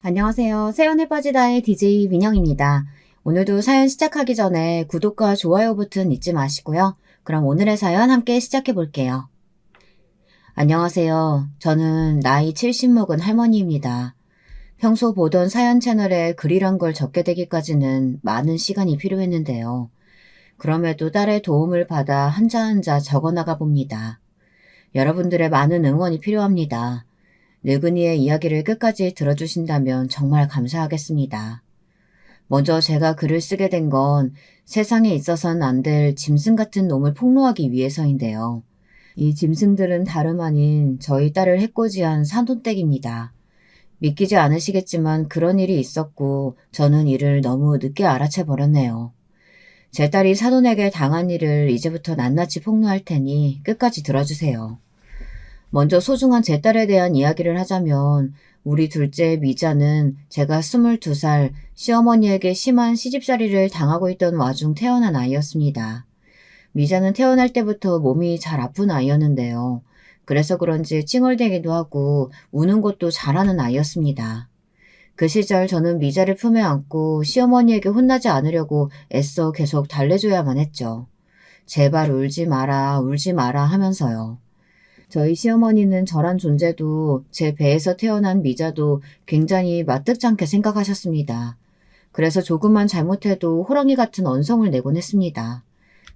안녕하세요. 사연에 빠지다의 DJ 민영입니다. 오늘도 사연 시작하기 전에 구독과 좋아요 버튼 잊지 마시고요. 그럼 오늘의 사연 함께 시작해 볼게요. 안녕하세요. 저는 나이 70 먹은 할머니입니다. 평소 보던 사연 채널에 글이란 걸 적게 되기까지는 많은 시간이 필요했는데요. 그럼에도 딸의 도움을 받아 한자 한자 적어나가 봅니다. 여러분들의 많은 응원이 필요합니다. 늙은이의 이야기를 끝까지 들어주신다면 정말 감사하겠습니다. 먼저 제가 글을 쓰게 된 건 세상에 있어선 안 될 짐승 같은 놈을 폭로하기 위해서인데요. 이 짐승들은 다름 아닌 저희 딸을 해코지한 산돈댁입니다. 믿기지 않으시겠지만 그런 일이 있었고 저는 이를 너무 늦게 알아채 버렸네요. 제 딸이 사돈에게 당한 일을 이제부터 낱낱이 폭로할 테니 끝까지 들어주세요. 먼저 소중한 제 딸에 대한 이야기를 하자면 우리 둘째 미자는 제가 22살 시어머니에게 심한 시집살이를 당하고 있던 와중 태어난 아이였습니다. 미자는 태어날 때부터 몸이 잘 아픈 아이였는데요. 그래서 그런지 찡얼대기도 하고 우는 것도 잘하는 아이였습니다. 그 시절 저는 미자를 품에 안고 시어머니에게 혼나지 않으려고 애써 계속 달래줘야만 했죠. 제발 울지 마라 하면서요. 저희 시어머니는 저란 존재도 제 배에서 태어난 미자도 굉장히 마뜩찮게 생각하셨습니다. 그래서 조금만 잘못해도 호랑이 같은 언성을 내곤 했습니다.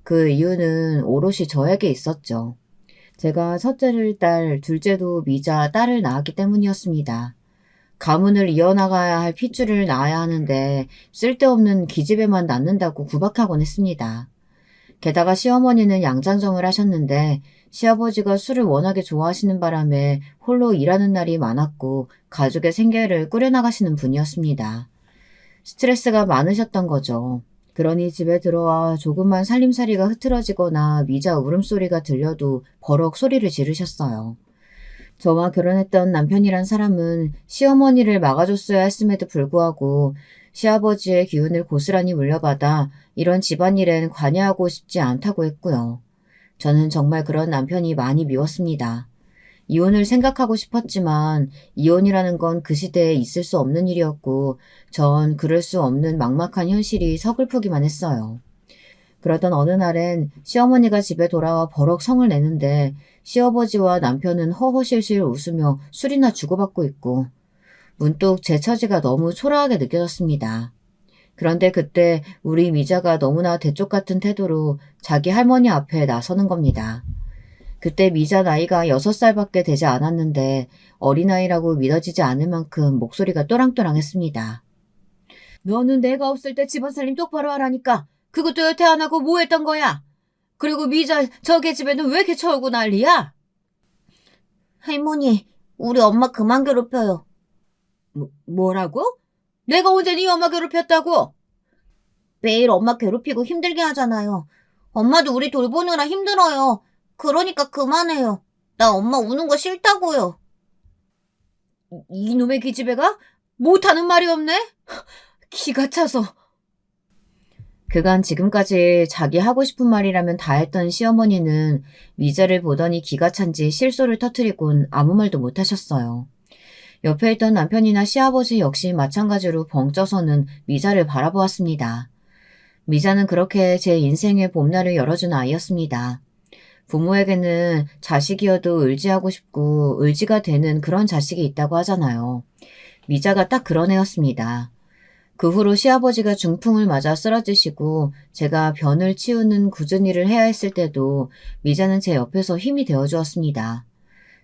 그 이유는 오롯이 저에게 있었죠. 제가 첫째를 딸, 둘째도 미자, 딸을 낳았기 때문이었습니다. 가문을 이어나가야 할 핏줄을 낳아야 하는데 쓸데없는 기집애만 낳는다고 구박하곤 했습니다. 게다가 시어머니는 양장점을 하셨는데 시아버지가 술을 워낙에 좋아하시는 바람에 홀로 일하는 날이 많았고 가족의 생계를 꾸려나가시는 분이었습니다. 스트레스가 많으셨던 거죠. 그러니 집에 들어와 조금만 살림살이가 흐트러지거나 미자 울음소리가 들려도 버럭 소리를 지르셨어요. 저와 결혼했던 남편이란 사람은 시어머니를 막아줬어야 했음에도 불구하고 시아버지의 기운을 고스란히 물려받아 이런 집안일엔 관여하고 싶지 않다고 했고요. 저는 정말 그런 남편이 많이 미웠습니다. 이혼을 생각하고 싶었지만 이혼이라는 건 그 시대에 있을 수 없는 일이었고 전 그럴 수 없는 막막한 현실이 서글프기만 했어요. 그러던 어느 날엔 시어머니가 집에 돌아와 버럭 성을 내는데 시아버지와 남편은 허허실실 웃으며 술이나 주고받고 있고 문득 제 처지가 너무 초라하게 느껴졌습니다. 그런데 그때 우리 미자가 너무나 대쪽 같은 태도로 자기 할머니 앞에 나서는 겁니다. 그때 미자 나이가 6살밖에 되지 않았는데 어린아이라고 믿어지지 않을 만큼 목소리가 또랑또랑했습니다. 너는 내가 없을 때 집안 살림 똑바로 하라니까. 그것도 여태 안 하고 뭐 했던 거야? 그리고 미자 저개 집에는 왜 이렇게 철고 난리야? 할머니, 우리 엄마 그만 괴롭혀요. 뭐라고? 내가 언제 네 엄마 괴롭혔다고? 매일 엄마 괴롭히고 힘들게 하잖아요. 엄마도 우리 돌보느라 힘들어요. 그러니까 그만해요. 나 엄마 우는 거 싫다고요. 이놈의 기집애가 못하는 말이 없네? 기가 차서. 그간 지금까지 자기 하고 싶은 말이라면 다 했던 시어머니는 미자를 보더니 기가 찬지 실소를 터뜨리곤 아무 말도 못하셨어요. 옆에 있던 남편이나 시아버지 역시 마찬가지로 벙쪄서는 미자를 바라보았습니다. 미자는 그렇게 제 인생의 봄날을 열어준 아이였습니다. 부모에게는 자식이어도 의지하고 싶고 의지가 되는 그런 자식이 있다고 하잖아요. 미자가 딱 그런 애였습니다. 그 후로 시아버지가 중풍을 맞아 쓰러지시고 제가 변을 치우는 굳은 일을 해야 했을 때도 미자는 제 옆에서 힘이 되어주었습니다.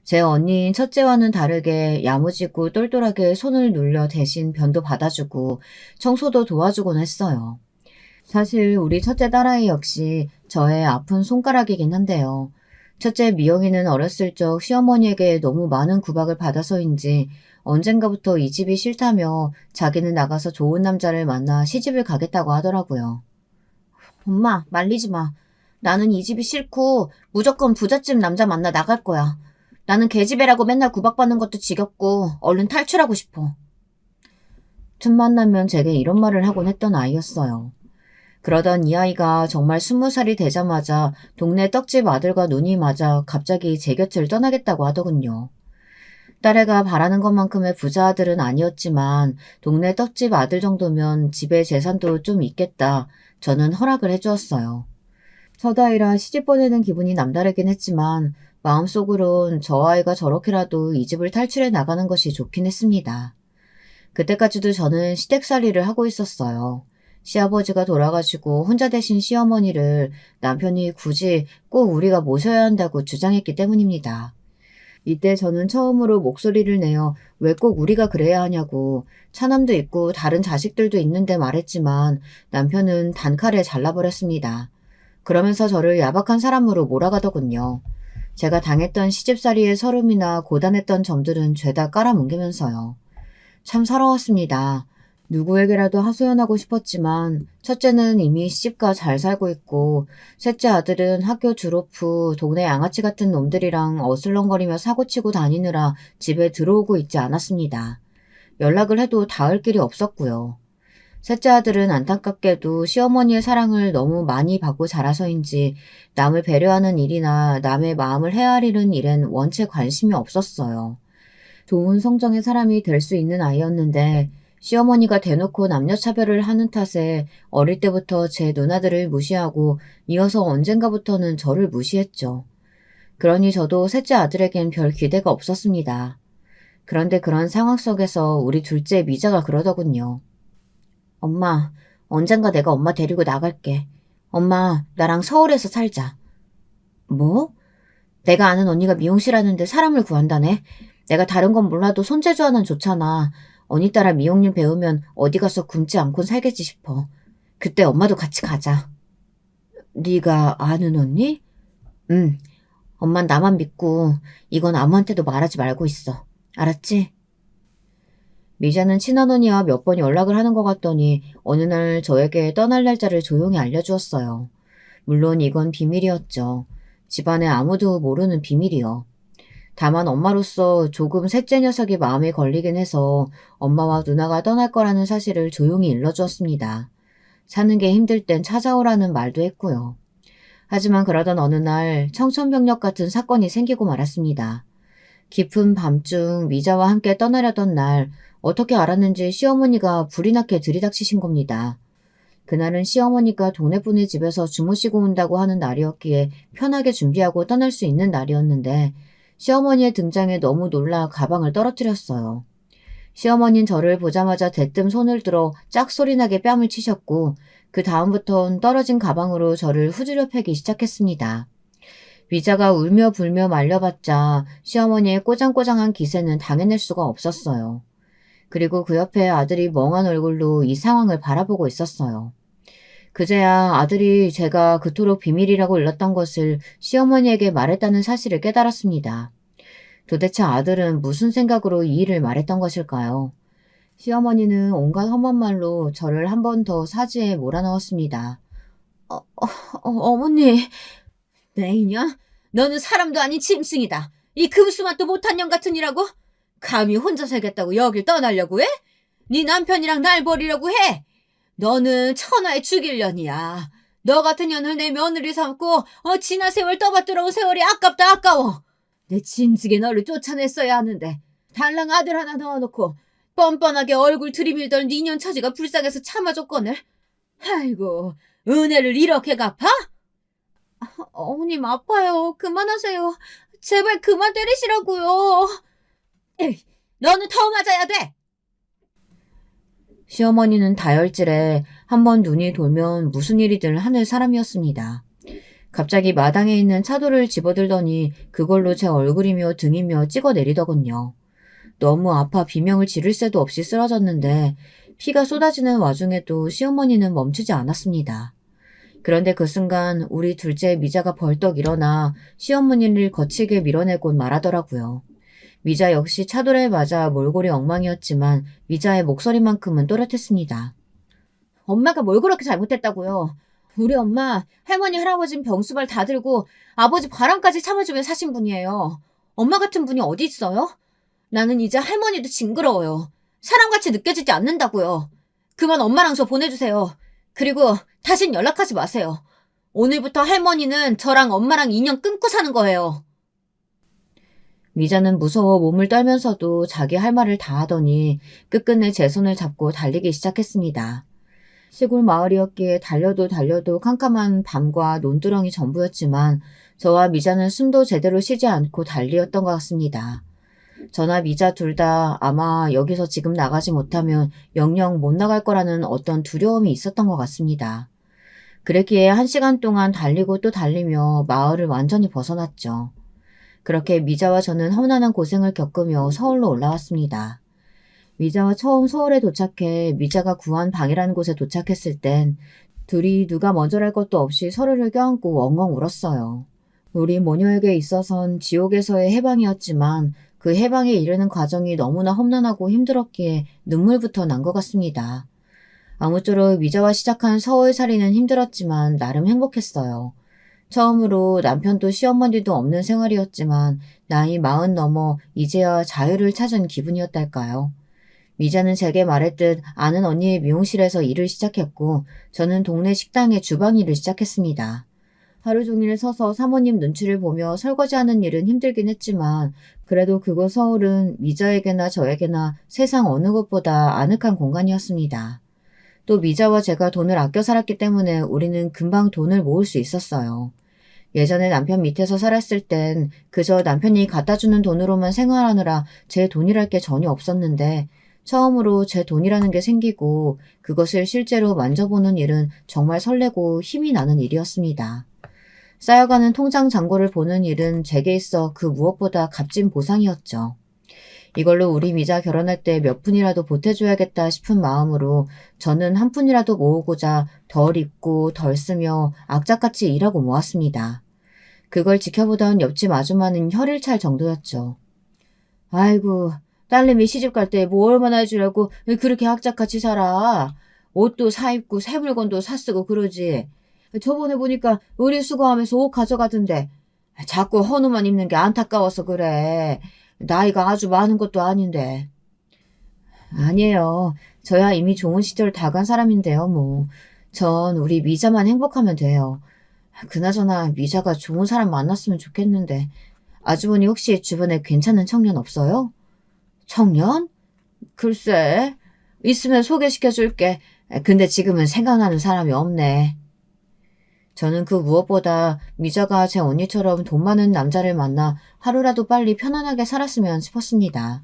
제 언니인 첫째와는 다르게 야무지고 똘똘하게 손을 눌려 대신 변도 받아주고 청소도 도와주곤 했어요. 사실 우리 첫째 딸아이 역시 저의 아픈 손가락이긴 한데요. 첫째 미영이는 어렸을 적 시어머니에게 너무 많은 구박을 받아서인지 언젠가부터 이 집이 싫다며 자기는 나가서 좋은 남자를 만나 시집을 가겠다고 하더라고요. 엄마, 말리지 마. 나는 이 집이 싫고 무조건 부잣집 남자 만나 나갈 거야. 나는 계집애라고 맨날 구박받는 것도 지겹고 얼른 탈출하고 싶어. 틈만 나면 제게 이런 말을 하곤 했던 아이였어요. 그러던 이 아이가 정말 20살이 되자마자 동네 떡집 아들과 눈이 맞아 갑자기 제 곁을 떠나겠다고 하더군요. 딸애가 바라는 것만큼의 부자 아들은 아니었지만 동네 떡집 아들 정도면 집에 재산도 좀 있겠다. 저는 허락을 해주었어요. 첫 아이라 시집 보내는 기분이 남다르긴 했지만 마음속으론 저 아이가 저렇게라도 이 집을 탈출해 나가는 것이 좋긴 했습니다. 그때까지도 저는 시댁살이를 하고 있었어요. 시아버지가 돌아가시고 혼자 되신 시어머니를 남편이 굳이 꼭 우리가 모셔야 한다고 주장했기 때문입니다. 이때 저는 처음으로 목소리를 내어 왜 꼭 우리가 그래야 하냐고 차남도 있고 다른 자식들도 있는데 말했지만 남편은 단칼에 잘라버렸습니다. 그러면서 저를 야박한 사람으로 몰아가더군요. 제가 당했던 시집살이의 서름이나 고단했던 점들은 죄다 깔아뭉개면서요. 참 서러웠습니다. 누구에게라도 하소연하고 싶었지만 첫째는 이미 시집가 잘 살고 있고 셋째 아들은 학교 졸업 후 동네 양아치 같은 놈들이랑 어슬렁거리며 사고치고 다니느라 집에 들어오고 있지 않았습니다. 연락을 해도 닿을 길이 없었고요. 셋째 아들은 안타깝게도 시어머니의 사랑을 너무 많이 받고 자라서인지 남을 배려하는 일이나 남의 마음을 헤아리는 일엔 원체 관심이 없었어요. 좋은 성정의 사람이 될 수 있는 아이였는데 시어머니가 대놓고 남녀차별을 하는 탓에 어릴 때부터 제 누나들을 무시하고 이어서 언젠가부터는 저를 무시했죠. 그러니 저도 셋째 아들에겐 별 기대가 없었습니다. 그런데 그런 상황 속에서 우리 둘째 미자가 그러더군요. 엄마, 언젠가 내가 엄마 데리고 나갈게. 엄마, 나랑 서울에서 살자. 뭐? 내가 아는 언니가 미용실 하는데 사람을 구한다네. 내가 다른 건 몰라도 손재주 하나는 좋잖아. 언니 따라 미용일 배우면 어디 가서 굶지 않고 살겠지 싶어. 그때 엄마도 같이 가자. 네가 아는 언니? 응. 엄만 나만 믿고 이건 아무한테도 말하지 말고 있어. 알았지? 미자는 친언니와 몇 번 연락을 하는 것 같더니 어느 날 저에게 떠날 날짜를 조용히 알려주었어요. 물론 이건 비밀이었죠. 집안에 아무도 모르는 비밀이요. 다만 엄마로서 조금 셋째 녀석이 마음에 걸리긴 해서 엄마와 누나가 떠날 거라는 사실을 조용히 일러주었습니다. 사는 게 힘들 땐 찾아오라는 말도 했고요. 하지만 그러던 어느 날 청천벽력 같은 사건이 생기고 말았습니다. 깊은 밤중 미자와 함께 떠나려던 날 어떻게 알았는지 시어머니가 불이 나게 들이닥치신 겁니다. 그날은 시어머니가 동네분의 집에서 주무시고 온다고 하는 날이었기에 편하게 준비하고 떠날 수 있는 날이었는데 시어머니의 등장에 너무 놀라 가방을 떨어뜨렸어요. 시어머니는 저를 보자마자 대뜸 손을 들어 짝소리나게 뺨을 치셨고 그 다음부턴 떨어진 가방으로 저를 후지려 패기 시작했습니다. 미자가 울며 불며 말려봤자 시어머니의 꼬장꼬장한 기세는 당해낼 수가 없었어요. 그리고 그 옆에 아들이 멍한 얼굴로 이 상황을 바라보고 있었어요. 그제야 아들이 제가 그토록 비밀이라고 일렀던 것을 시어머니에게 말했다는 사실을 깨달았습니다. 도대체 아들은 무슨 생각으로 이 일을 말했던 것일까요? 시어머니는 온갖 험한 말로 저를 한 번 더 사지에 몰아넣었습니다. 어머니, 내 이년? 너는 사람도 아닌 짐승이다. 이 금수맛도 못한 년 같으니라고? 감히 혼자 살겠다고 여길 떠나려고 해? 네 남편이랑 날 버리려고 해? 너는 천하에 죽일 년이야. 너 같은 년을 내 며느리 삼고 지난 세월 떠받들어온 세월이 아깝다 아까워. 내 짐승이 너를 쫓아냈어야 하는데 달랑 아들 하나 넣어놓고 뻔뻔하게 얼굴 들이밀던 네 년 처지가 불쌍해서 참아줬거늘. 아이고, 은혜를 이렇게 갚아? 어머님 아파요. 그만하세요. 제발 그만 때리시라고요. 에이, 너는 더 맞아야 돼. 시어머니는 다혈질에 한번 눈이 돌면 무슨 일이든 하는 사람이었습니다. 갑자기 마당에 있는 차도를 집어들더니 그걸로 제 얼굴이며 등이며 찍어내리더군요. 너무 아파 비명을 지를 새도 없이 쓰러졌는데 피가 쏟아지는 와중에도 시어머니는 멈추지 않았습니다. 그런데 그 순간 우리 둘째 미자가 벌떡 일어나 시어머니를 거칠게 밀어내곤 말하더라고요. 미자 역시 차돌에 맞아 몰골이 엉망이었지만 미자의 목소리만큼은 또렷했습니다. 엄마가 뭘 그렇게 잘못했다고요. 우리 엄마, 할머니, 할아버진 병수발 다 들고 아버지 바람까지 참아주며 사신 분이에요. 엄마 같은 분이 어디 있어요? 나는 이제 할머니도 징그러워요. 사람같이 느껴지지 않는다고요. 그만 엄마랑 저 보내주세요. 그리고 다신 연락하지 마세요. 오늘부터 할머니는 저랑 엄마랑 인연 끊고 사는 거예요. 미자는 무서워 몸을 떨면서도 자기 할 말을 다 하더니 끝끝내 제 손을 잡고 달리기 시작했습니다. 시골 마을이었기에 달려도 캄캄한 밤과 논두렁이 전부였지만 저와 미자는 숨도 제대로 쉬지 않고 달리었던 것 같습니다. 저나 미자 둘 다 아마 여기서 지금 나가지 못하면 영영 못 나갈 거라는 어떤 두려움이 있었던 것 같습니다. 그랬기에 1시간 동안 달리고 또 달리며 마을을 완전히 벗어났죠. 그렇게 미자와 저는 험난한 고생을 겪으며 서울로 올라왔습니다. 미자와 처음 서울에 도착해 미자가 구한 방이라는 곳에 도착했을 땐 둘이 누가 먼저랄 것도 없이 서로를 껴안고 엉엉 울었어요. 우리 모녀에게 있어선 지옥에서의 해방이었지만 그 해방에 이르는 과정이 너무나 험난하고 힘들었기에 눈물부터 난 것 같습니다. 아무쪼록 미자와 시작한 서울살이는 힘들었지만 나름 행복했어요. 처음으로 남편도 시어머니도 없는 생활이었지만 나이 40 넘어 이제야 자유를 찾은 기분이었달까요. 미자는 제게 말했듯 아는 언니의 미용실에서 일을 시작했고 저는 동네 식당의 주방 일을 시작했습니다. 하루 종일 서서 사모님 눈치를 보며 설거지하는 일은 힘들긴 했지만 그래도 그곳 서울은 미자에게나 저에게나 세상 어느 곳보다 아늑한 공간이었습니다. 또 미자와 제가 돈을 아껴 살았기 때문에 우리는 금방 돈을 모을 수 있었어요. 예전에 남편 밑에서 살았을 땐 그저 남편이 갖다 주는 돈으로만 생활하느라 제 돈이랄 게 전혀 없었는데 처음으로 제 돈이라는 게 생기고 그것을 실제로 만져보는 일은 정말 설레고 힘이 나는 일이었습니다. 쌓여가는 통장 잔고를 보는 일은 제게 있어 그 무엇보다 값진 보상이었죠. 이걸로 우리 미자 결혼할 때 몇 푼이라도 보태줘야겠다 싶은 마음으로 저는 한 푼이라도 모으고자 덜 입고 덜 쓰며 악착같이 일하고 모았습니다. 그걸 지켜보던 옆집 아줌마는 혀를 찰 정도였죠. 아이고, 딸내미 시집 갈 때 뭐 얼마나 해주려고 그렇게 악착같이 살아. 옷도 사 입고 새 물건도 사 쓰고 그러지. 저번에 보니까 의류 수거하면서 옷 가져가던데 자꾸 헌옷만 입는 게 안타까워서 그래. 나이가 아주 많은 것도 아닌데. 아니에요. 저야 이미 좋은 시절 다 간 사람인데요, 뭐. 전 우리 미자만 행복하면 돼요. 그나저나 미자가 좋은 사람 만났으면 좋겠는데. 아주머니 혹시 주변에 괜찮은 청년 없어요? 청년? 글쎄, 있으면 소개시켜줄게. 근데 지금은 생각나는 사람이 없네. 저는 그 무엇보다 미자가 제 언니처럼 돈 많은 남자를 만나 하루라도 빨리 편안하게 살았으면 싶었습니다.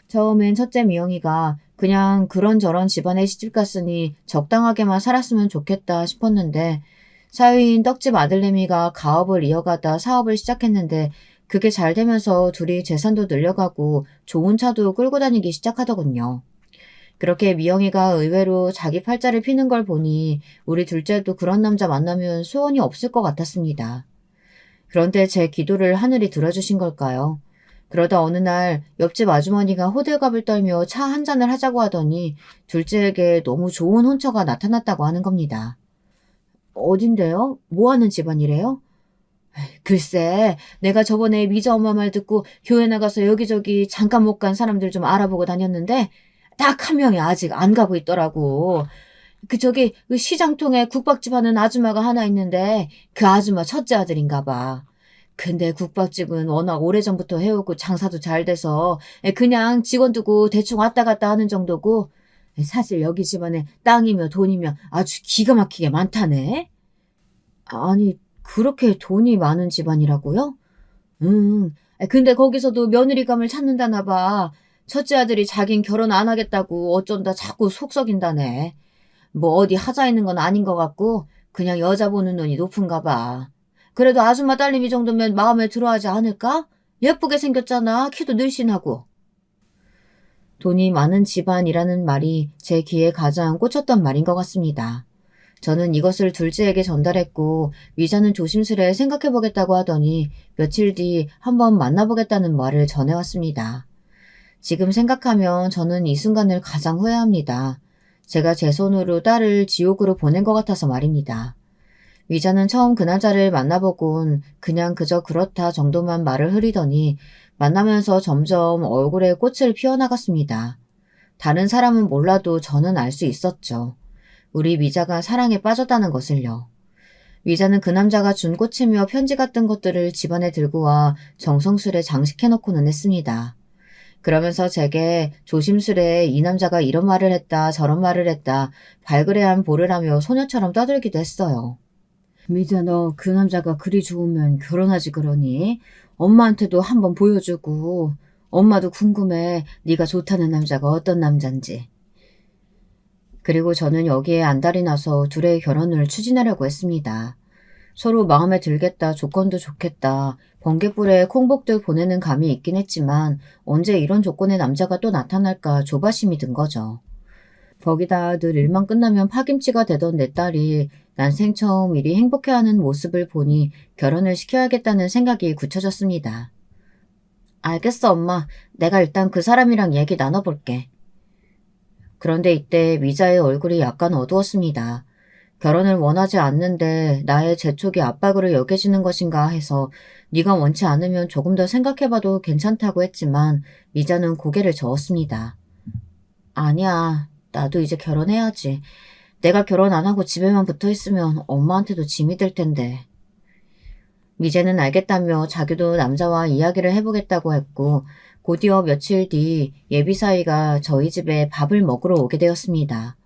처음엔 첫째 미영이가 그냥 그런저런 집안에 시집갔으니 적당하게만 살았으면 좋겠다 싶었는데 사위인 떡집 아들내미가 가업을 이어가다 사업을 시작했는데 그게 잘 되면서 둘이 재산도 늘려가고 좋은 차도 끌고 다니기 시작하더군요. 그렇게 미영이가 의외로 자기 팔자를 피는 걸 보니 우리 둘째도 그런 남자 만나면 소원이 없을 것 같았습니다. 그런데 제 기도를 하늘이 들어주신 걸까요? 그러다 어느 날 옆집 아주머니가 호들갑을 떨며 차 한 잔을 하자고 하더니 둘째에게 너무 좋은 혼처가 나타났다고 하는 겁니다. 어딘데요? 뭐 하는 집안이래요? 글쎄, 내가 저번에 미자 엄마 말 듣고 교회 나가서 여기저기 잠깐 못 간 사람들 좀 알아보고 다녔는데 딱 한 명이 아직 안 가고 있더라고. 그 시장통에 국밥집 하는 아줌마가 하나 있는데 그 아줌마 첫째 아들인가 봐. 근데 국밥집은 워낙 오래전부터 해오고 장사도 잘 돼서 그냥 직원 두고 대충 왔다 갔다 하는 정도고 사실 여기 집안에 땅이며 돈이며 아주 기가 막히게 많다네. 아니, 그렇게 돈이 많은 집안이라고요? 근데 거기서도 며느리감을 찾는다나 봐. 첫째 아들이 자긴 결혼 안 하겠다고 어쩐다 자꾸 속 썩인다네. 뭐 어디 하자 있는 건 아닌 것 같고 그냥 여자 보는 눈이 높은가 봐. 그래도 아줌마 딸내미 정도면 마음에 들어하지 않을까? 예쁘게 생겼잖아. 키도 늘씬하고. 돈이 많은 집안이라는 말이 제 귀에 가장 꽂혔던 말인 것 같습니다. 저는 이것을 둘째에게 전달했고 미자는 조심스레 생각해보겠다고 하더니 며칠 뒤 한번 만나보겠다는 말을 전해왔습니다. 지금 생각하면 저는 이 순간을 가장 후회합니다. 제가 제 손으로 딸을 지옥으로 보낸 것 같아서 말입니다. 미자는 처음 그 남자를 만나보곤 그냥 그저 그렇다 정도만 말을 흐리더니 만나면서 점점 얼굴에 꽃을 피워나갔습니다. 다른 사람은 몰라도 저는 알 수 있었죠. 우리 미자가 사랑에 빠졌다는 것을요. 미자는 그 남자가 준 꽃이며 편지 같은 것들을 집안에 들고 와 정성스레 장식해놓고는 했습니다. 그러면서 제게 조심스레 이 남자가 이런 말을 했다 저런 말을 했다 발그레한 보를 하며 소녀처럼 떠들기도 했어요. 미자, 너 그 남자가 그리 좋으면 결혼하지 그러니? 엄마한테도 한번 보여주고 엄마도 궁금해 네가 좋다는 남자가 어떤 남잔지. 그리고 저는 여기에 안달이 나서 둘의 결혼을 추진하려고 했습니다. 서로 마음에 들겠다, 조건도 좋겠다, 번개불에 콩복들 보내는 감이 있긴 했지만 언제 이런 조건의 남자가 또 나타날까 조바심이 든 거죠. 거기다 늘 일만 끝나면 파김치가 되던 내 딸이 난생 처음 이리 행복해하는 모습을 보니 결혼을 시켜야겠다는 생각이 굳혀졌습니다. 알겠어, 엄마. 내가 일단 그 사람이랑 얘기 나눠볼게. 그런데 이때 미자의 얼굴이 약간 어두웠습니다. 결혼을 원하지 않는데 나의 재촉이 압박으로 여겨지는 것인가 해서 네가 원치 않으면 조금 더 생각해봐도 괜찮다고 했지만 미자는 고개를 저었습니다. 아니야, 나도 이제 결혼해야지. 내가 결혼 안 하고 집에만 붙어있으면 엄마한테도 짐이 될 텐데. 미제는 알겠다며 자기도 남자와 이야기를 해보겠다고 했고 곧이어 며칠 뒤 예비사위가 저희 집에 밥을 먹으러 오게 되었습니다.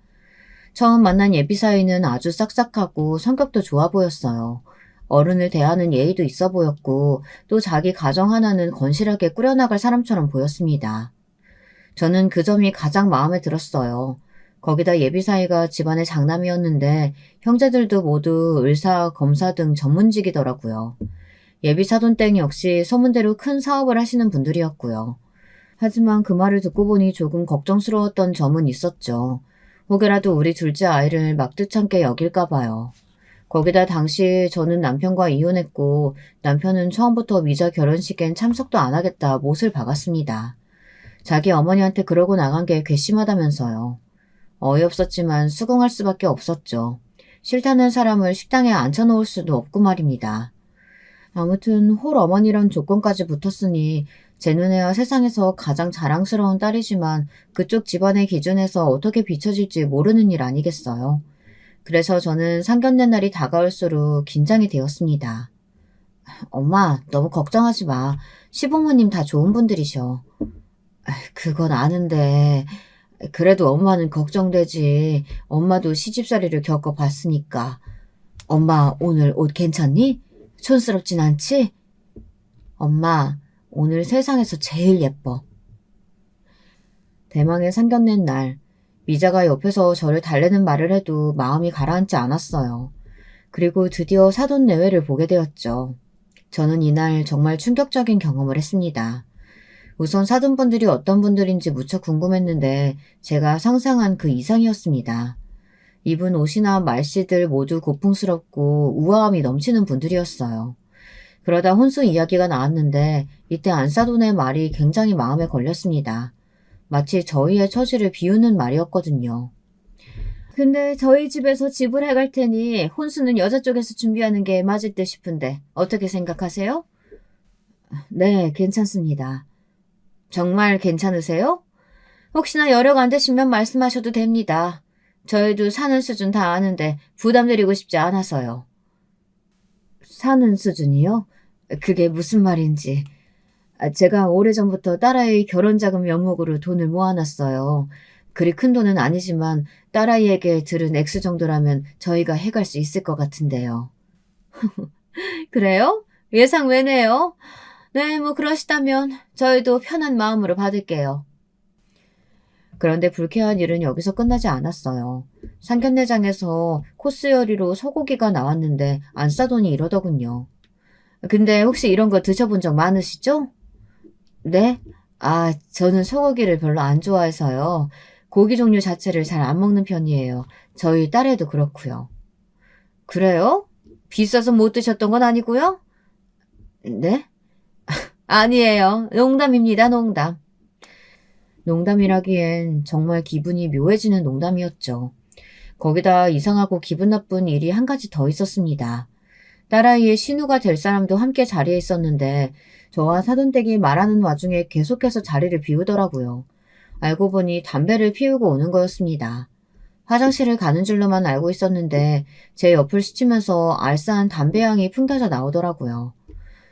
처음 만난 예비사위는 아주 싹싹하고 성격도 좋아 보였어요. 어른을 대하는 예의도 있어 보였고 또 자기 가정 하나는 건실하게 꾸려나갈 사람처럼 보였습니다. 저는 그 점이 가장 마음에 들었어요. 거기다 예비사위가 집안의 장남이었는데 형제들도 모두 의사, 검사 등 전문직이더라고요. 예비사돈땡 역시 소문대로 큰 사업을 하시는 분들이었고요. 하지만 그 말을 듣고 보니 조금 걱정스러웠던 점은 있었죠. 혹여라도 우리 둘째 아이를 막듯찮게 여길까 봐요. 거기다 당시 저는 남편과 이혼했고 남편은 처음부터 미자 결혼식엔 참석도 안 하겠다 못을 박았습니다. 자기 어머니한테 그러고 나간 게 괘씸하다면서요. 어이없었지만 수긍할 수밖에 없었죠. 싫다는 사람을 식당에 앉혀놓을 수도 없고 말입니다. 아무튼 홀 어머니란 조건까지 붙었으니 제 눈에야 세상에서 가장 자랑스러운 딸이지만 그쪽 집안의 기준에서 어떻게 비춰질지 모르는 일 아니겠어요. 그래서 저는 상견례 날이 다가올수록 긴장이 되었습니다. 엄마, 너무 걱정하지 마. 시부모님 다 좋은 분들이셔. 그건 아는데 그래도 엄마는 걱정되지. 엄마도 시집살이를 겪어봤으니까. 엄마, 오늘 옷 괜찮니? 촌스럽진 않지? 엄마, 오늘 세상에서 제일 예뻐. 대망의 상견례 날, 미자가 옆에서 저를 달래는 말을 해도 마음이 가라앉지 않았어요. 그리고 드디어 사돈 내외를 보게 되었죠. 저는 이날 정말 충격적인 경험을 했습니다. 우선 사돈분들이 어떤 분들인지 무척 궁금했는데 제가 상상한 그 이상이었습니다. 입은 옷이나 말씨들 모두 고풍스럽고 우아함이 넘치는 분들이었어요. 그러다 혼수 이야기가 나왔는데 이때 안사돈의 말이 굉장히 마음에 걸렸습니다. 마치 저희의 처지를 비우는 말이었거든요. 근데 저희 집에서 집을 해갈 테니 혼수는 여자 쪽에서 준비하는 게 맞을 듯 싶은데 어떻게 생각하세요? 네, 괜찮습니다. 정말 괜찮으세요? 혹시나 여력 안 되시면 말씀하셔도 됩니다. 저희도 사는 수준 다 아는데 부담드리고 싶지 않아서요. 사는 수준이요? 그게 무슨 말인지. 제가 오래전부터 딸아이 결혼자금 명목으로 돈을 모아놨어요. 그리 큰 돈은 아니지만 딸아이에게 들은 액수 정도라면 저희가 해갈 수 있을 것 같은데요. 그래요? 예상 외네요. 네, 뭐 그러시다면 저희도 편한 마음으로 받을게요. 그런데 불쾌한 일은 여기서 끝나지 않았어요. 상견례장에서 코스 요리로 소고기가 나왔는데 안 싸더니 이러더군요. 근데 혹시 이런 거 드셔본 적 많으시죠? 네? 저는 소고기를 별로 안 좋아해서요. 고기 종류 자체를 잘 안 먹는 편이에요. 저희 딸애도 그렇고요. 그래요? 비싸서 못 드셨던 건 아니고요? 네? 아니에요. 농담입니다, 농담. 농담이라기엔 정말 기분이 묘해지는 농담이었죠. 거기다 이상하고 기분 나쁜 일이 한 가지 더 있었습니다. 딸아이의 신우가 될 사람도 함께 자리에 있었는데 저와 사돈댁이 말하는 와중에 계속해서 자리를 비우더라고요. 알고 보니 담배를 피우고 오는 거였습니다. 화장실을 가는 줄로만 알고 있었는데 제 옆을 스치면서 알싸한 담배 향이 풍겨져 나오더라고요.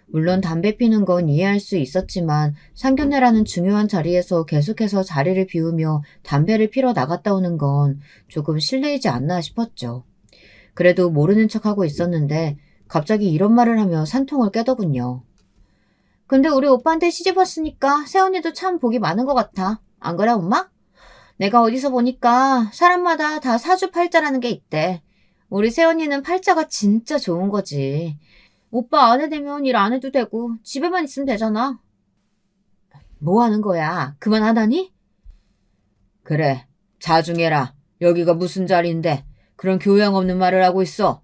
물론 담배 피는 건 이해할 수 있었지만 상견례라는 중요한 자리에서 계속해서 자리를 비우며 담배를 피러 나갔다 오는 건 조금 실례이지 않나 싶었죠. 그래도 모르는 척하고 있었는데 갑자기 이런 말을 하며 산통을 깨더군요. 근데 우리 오빠한테 시집 왔으니까 새언니도 참 복이 많은 것 같아. 안 그래, 엄마? 내가 어디서 보니까 사람마다 다 사주팔자라는 게 있대. 우리 새언니는 팔자가 진짜 좋은 거지. 오빠 아내 되면 일 안 해도 되고 집에만 있으면 되잖아. 뭐 하는 거야? 그만하다니? 그래, 자중해라. 여기가 무슨 자리인데 그런 교양 없는 말을 하고 있어.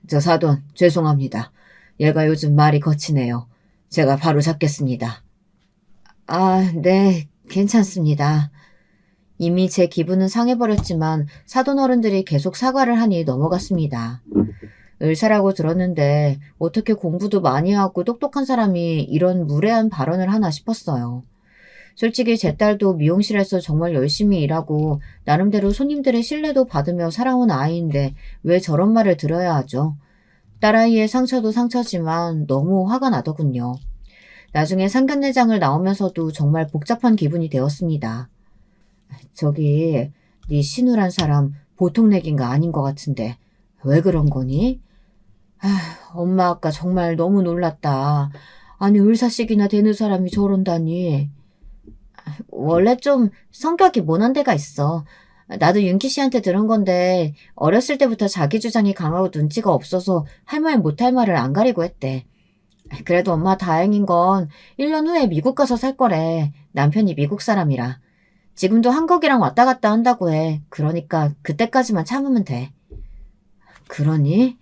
저 사돈, 죄송합니다. 얘가 요즘 말이 거치네요. 제가 바로 잡겠습니다. 아, 네, 괜찮습니다. 이미 제 기분은 상해버렸지만 사돈 어른들이 계속 사과를 하니 넘어갔습니다. 의사라고 들었는데 어떻게 공부도 많이 하고 똑똑한 사람이 이런 무례한 발언을 하나 싶었어요. 솔직히 제 딸도 미용실에서 정말 열심히 일하고 나름대로 손님들의 신뢰도 받으며 살아온 아이인데 왜 저런 말을 들어야 하죠? 딸아이의 상처도 상처지만 너무 화가 나더군요. 나중에 상견례장을 나오면서도 정말 복잡한 기분이 되었습니다. 저기 네 신우란 사람 보통 내기인가 아닌 것 같은데 왜 그런 거니? 엄마 아까 정말 너무 놀랐다. 아니 을사식이나 되는 사람이 저런다니. 원래 좀 성격이 모난 데가 있어. 나도 윤기 씨한테 들은 건데 어렸을 때부터 자기 주장이 강하고 눈치가 없어서 할 말 못할 말을 안 가리고 했대. 그래도 엄마 다행인 건 1년 후에 미국 가서 살 거래. 남편이 미국 사람이라. 지금도 한국이랑 왔다 갔다 한다고 해. 그러니까 그때까지만 참으면 돼. 그러니?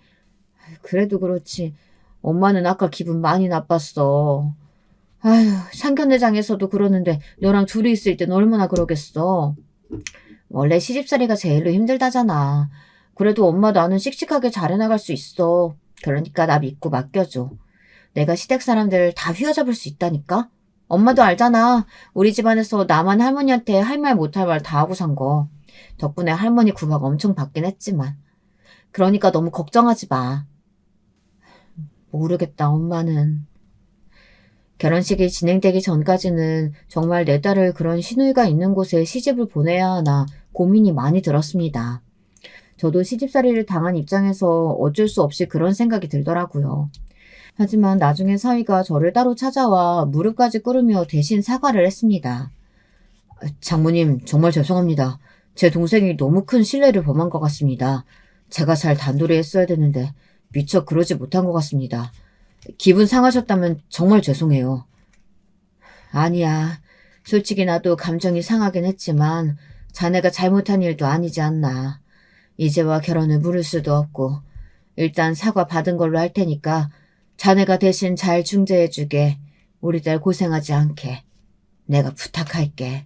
그래도 그렇지. 엄마는 아까 기분 많이 나빴어. 아휴, 상견례장에서도 그러는데 너랑 둘이 있을 땐 얼마나 그러겠어. 원래 시집살이가 제일로 힘들다잖아. 그래도 엄마 나는 씩씩하게 잘해나갈 수 있어. 그러니까 나 믿고 맡겨줘. 내가 시댁 사람들 다 휘어잡을 수 있다니까? 엄마도 알잖아. 우리 집안에서 나만 할머니한테 할 말 못할 말 다 하고 산 거. 덕분에 할머니 구박 엄청 받긴 했지만. 그러니까 너무 걱정하지 마. 모르겠다, 엄마는. 결혼식이 진행되기 전까지는 정말 내 딸을 그런 시누이가 있는 곳에 시집을 보내야 하나 고민이 많이 들었습니다. 저도 시집살이를 당한 입장에서 어쩔 수 없이 그런 생각이 들더라고요. 하지만 나중에 사위가 저를 따로 찾아와 무릎까지 꿇으며 대신 사과를 했습니다. 장모님, 정말 죄송합니다. 제 동생이 너무 큰 실례를 범한 것 같습니다. 제가 잘 단도리 했어야 되는데 미처 그러지 못한 것 같습니다. 기분 상하셨다면 정말 죄송해요. 아니야. 솔직히 나도 감정이 상하긴 했지만 자네가 잘못한 일도 아니지 않나. 이제와 결혼을 물을 수도 없고 일단 사과 받은 걸로 할 테니까 자네가 대신 잘 중재해주게. 우리 딸 고생하지 않게. 내가 부탁할게.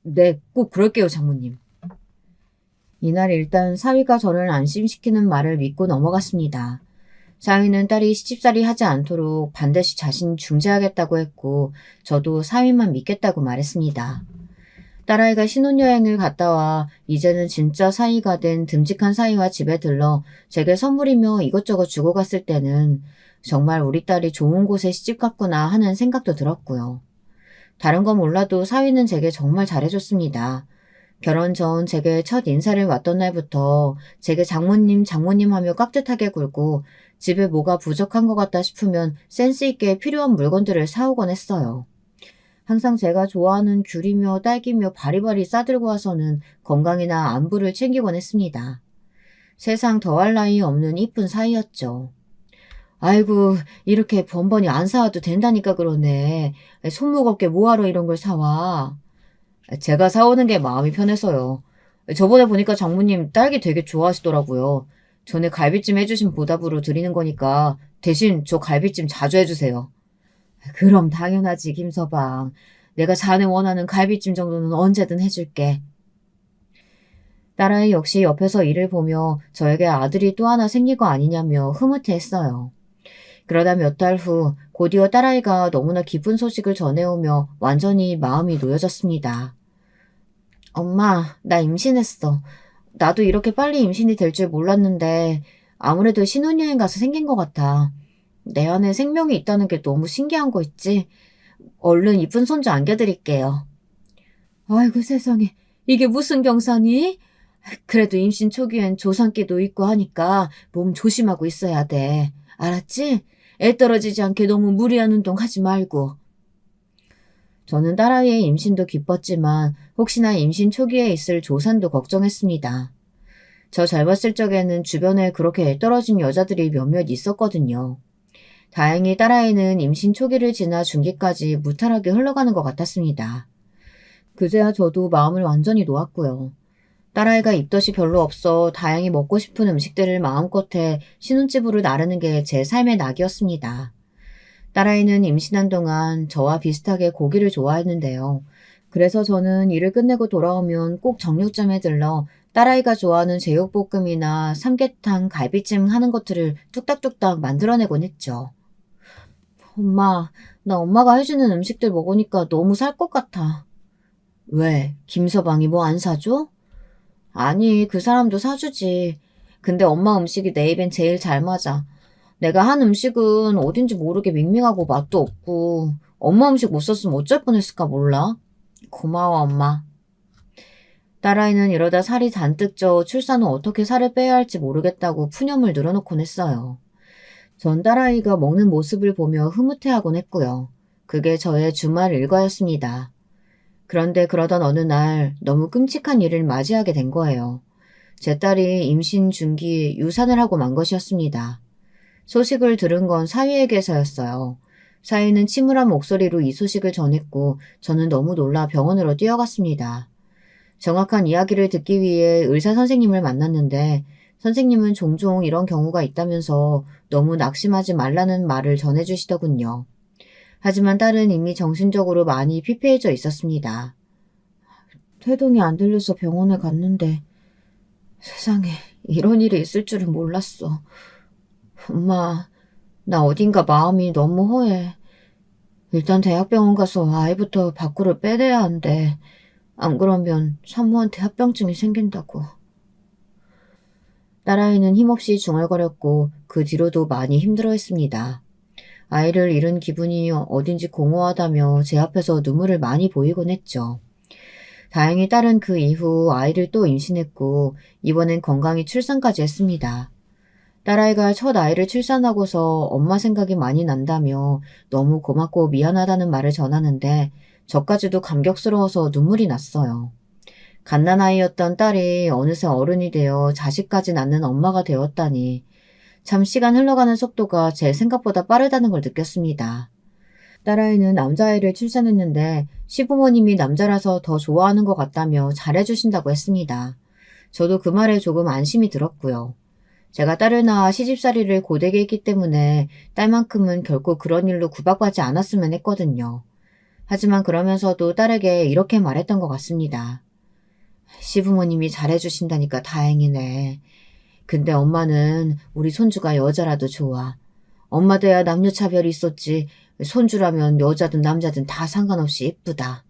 네, 꼭 그럴게요, 장모님. 이날 일단 사위가 저를 안심시키는 말을 믿고 넘어갔습니다. 사위는 딸이 시집살이 하지 않도록 반드시 자신이 중재하겠다고 했고 저도 사위만 믿겠다고 말했습니다. 딸아이가 신혼여행을 갔다 와 이제는 진짜 사위가 된 듬직한 사위와 집에 들러 제게 선물이며 이것저것 주고 갔을 때는 정말 우리 딸이 좋은 곳에 시집 갔구나 하는 생각도 들었고요. 다른 건 몰라도 사위는 제게 정말 잘해줬습니다. 결혼 전 제게 첫 인사를 왔던 날부터 제게 장모님 장모님 하며 깍듯하게 굴고 집에 뭐가 부족한 것 같다 싶으면 센스 있게 필요한 물건들을 사오곤 했어요. 항상 제가 좋아하는 귤이며 딸기며 바리바리 싸들고 와서는 건강이나 안부를 챙기곤 했습니다. 세상 더할 나위 없는 이쁜 사이였죠. 아이고, 이렇게 번번이 안 사와도 된다니까 그러네. 손 무겁게 뭐하러 이런 걸 사와. 제가 사오는 게 마음이 편해서요. 저번에 보니까 장모님 딸기 되게 좋아하시더라고요. 전에 갈비찜 해주신 보답으로 드리는 거니까 대신 저 갈비찜 자주 해주세요. 그럼 당연하지, 김서방. 내가 자네 원하는 갈비찜 정도는 언제든 해줄게. 딸아이 역시 옆에서 일을 보며 저에게 아들이 또 하나 생긴 거 아니냐며 흐뭇해했어요. 그러다 몇 달 후 곧이어 딸아이가 너무나 기쁜 소식을 전해오며 완전히 마음이 놓여졌습니다. 엄마, 나 임신했어. 나도 이렇게 빨리 임신이 될 줄 몰랐는데 아무래도 신혼여행 가서 생긴 것 같아. 내 안에 생명이 있다는 게 너무 신기한 거 있지? 얼른 이쁜 손주 안겨드릴게요. 아이고 세상에, 이게 무슨 경사니? 그래도 임신 초기엔 조산기도 있고 하니까 몸 조심하고 있어야 돼. 알았지? 애 떨어지지 않게 너무 무리한 운동 하지 말고. 저는 딸아이의 임신도 기뻤지만 혹시나 임신 초기에 있을 조산도 걱정했습니다. 저 젊었을 적에는 주변에 그렇게 애 떨어진 여자들이 몇몇 있었거든요. 다행히 딸아이는 임신 초기를 지나 중기까지 무탈하게 흘러가는 것 같았습니다. 그제야 저도 마음을 완전히 놓았고요. 딸아이가 입덧이 별로 없어 다행히 먹고 싶은 음식들을 마음껏 해 신혼집으로 나르는 게 제 삶의 낙이었습니다. 딸아이는 임신한 동안 저와 비슷하게 고기를 좋아했는데요. 그래서 저는 일을 끝내고 돌아오면 꼭 정육점에 들러 딸아이가 좋아하는 제육볶음이나 삼계탕, 갈비찜 하는 것들을 뚝딱뚝딱 만들어내곤 했죠. 엄마, 나 엄마가 해주는 음식들 먹으니까 너무 살 것 같아. 왜? 김서방이 뭐 안 사줘? 아니, 그 사람도 사주지. 근데 엄마 음식이 내 입엔 제일 잘 맞아. 내가 한 음식은 어딘지 모르게 밍밍하고 맛도 없고 엄마 음식 못 썼으면 어쩔 뻔했을까 몰라. 고마워, 엄마. 딸아이는 이러다 살이 잔뜩 쪄 출산 후 어떻게 살을 빼야 할지 모르겠다고 푸념을 늘어놓곤 했어요. 전 딸아이가 먹는 모습을 보며 흐뭇해하곤 했고요. 그게 저의 주말 일과였습니다. 그런데 그러던 어느 날 너무 끔찍한 일을 맞이하게 된 거예요. 제 딸이 임신 중기 유산을 하고 만 것이었습니다. 소식을 들은 건 사위에게서였어요. 사위는 침울한 목소리로 이 소식을 전했고 저는 너무 놀라 병원으로 뛰어갔습니다. 정확한 이야기를 듣기 위해 의사 선생님을 만났는데 선생님은 종종 이런 경우가 있다면서 너무 낙심하지 말라는 말을 전해주시더군요. 하지만 딸은 이미 정신적으로 많이 피폐해져 있었습니다. 태동이 안 들려서 병원에 갔는데 세상에 이런 일이 있을 줄은 몰랐어. 엄마, 나 어딘가 마음이 너무 허해. 일단 대학병원 가서 아이부터 밖으로 빼내야 한대. 안 그러면 산모한테 합병증이 생긴다고. 딸아이는 힘없이 중얼거렸고 그 뒤로도 많이 힘들어했습니다. 아이를 잃은 기분이 어딘지 공허하다며 제 앞에서 눈물을 많이 보이곤 했죠. 다행히 딸은 그 이후 아이를 또 임신했고 이번엔 건강히 출산까지 했습니다. 딸아이가 첫 아이를 출산하고서 엄마 생각이 많이 난다며 너무 고맙고 미안하다는 말을 전하는데 저까지도 감격스러워서 눈물이 났어요. 갓난아이였던 딸이 어느새 어른이 되어 자식까지 낳는 엄마가 되었다니 참 시간 흘러가는 속도가 제 생각보다 빠르다는 걸 느꼈습니다. 딸아이는 남자아이를 출산했는데 시부모님이 남자라서 더 좋아하는 것 같다며 잘해주신다고 했습니다. 저도 그 말에 조금 안심이 들었고요. 제가 딸을 낳아 시집살이를 고되게 했기 때문에 딸만큼은 결코 그런 일로 구박받지 않았으면 했거든요. 하지만 그러면서도 딸에게 이렇게 말했던 것 같습니다. 시부모님이 잘해주신다니까 다행이네. 근데 엄마는 우리 손주가 여자라도 좋아. 엄마 돼야 남녀차별이 있었지. 손주라면 여자든 남자든 다 상관없이 예쁘다.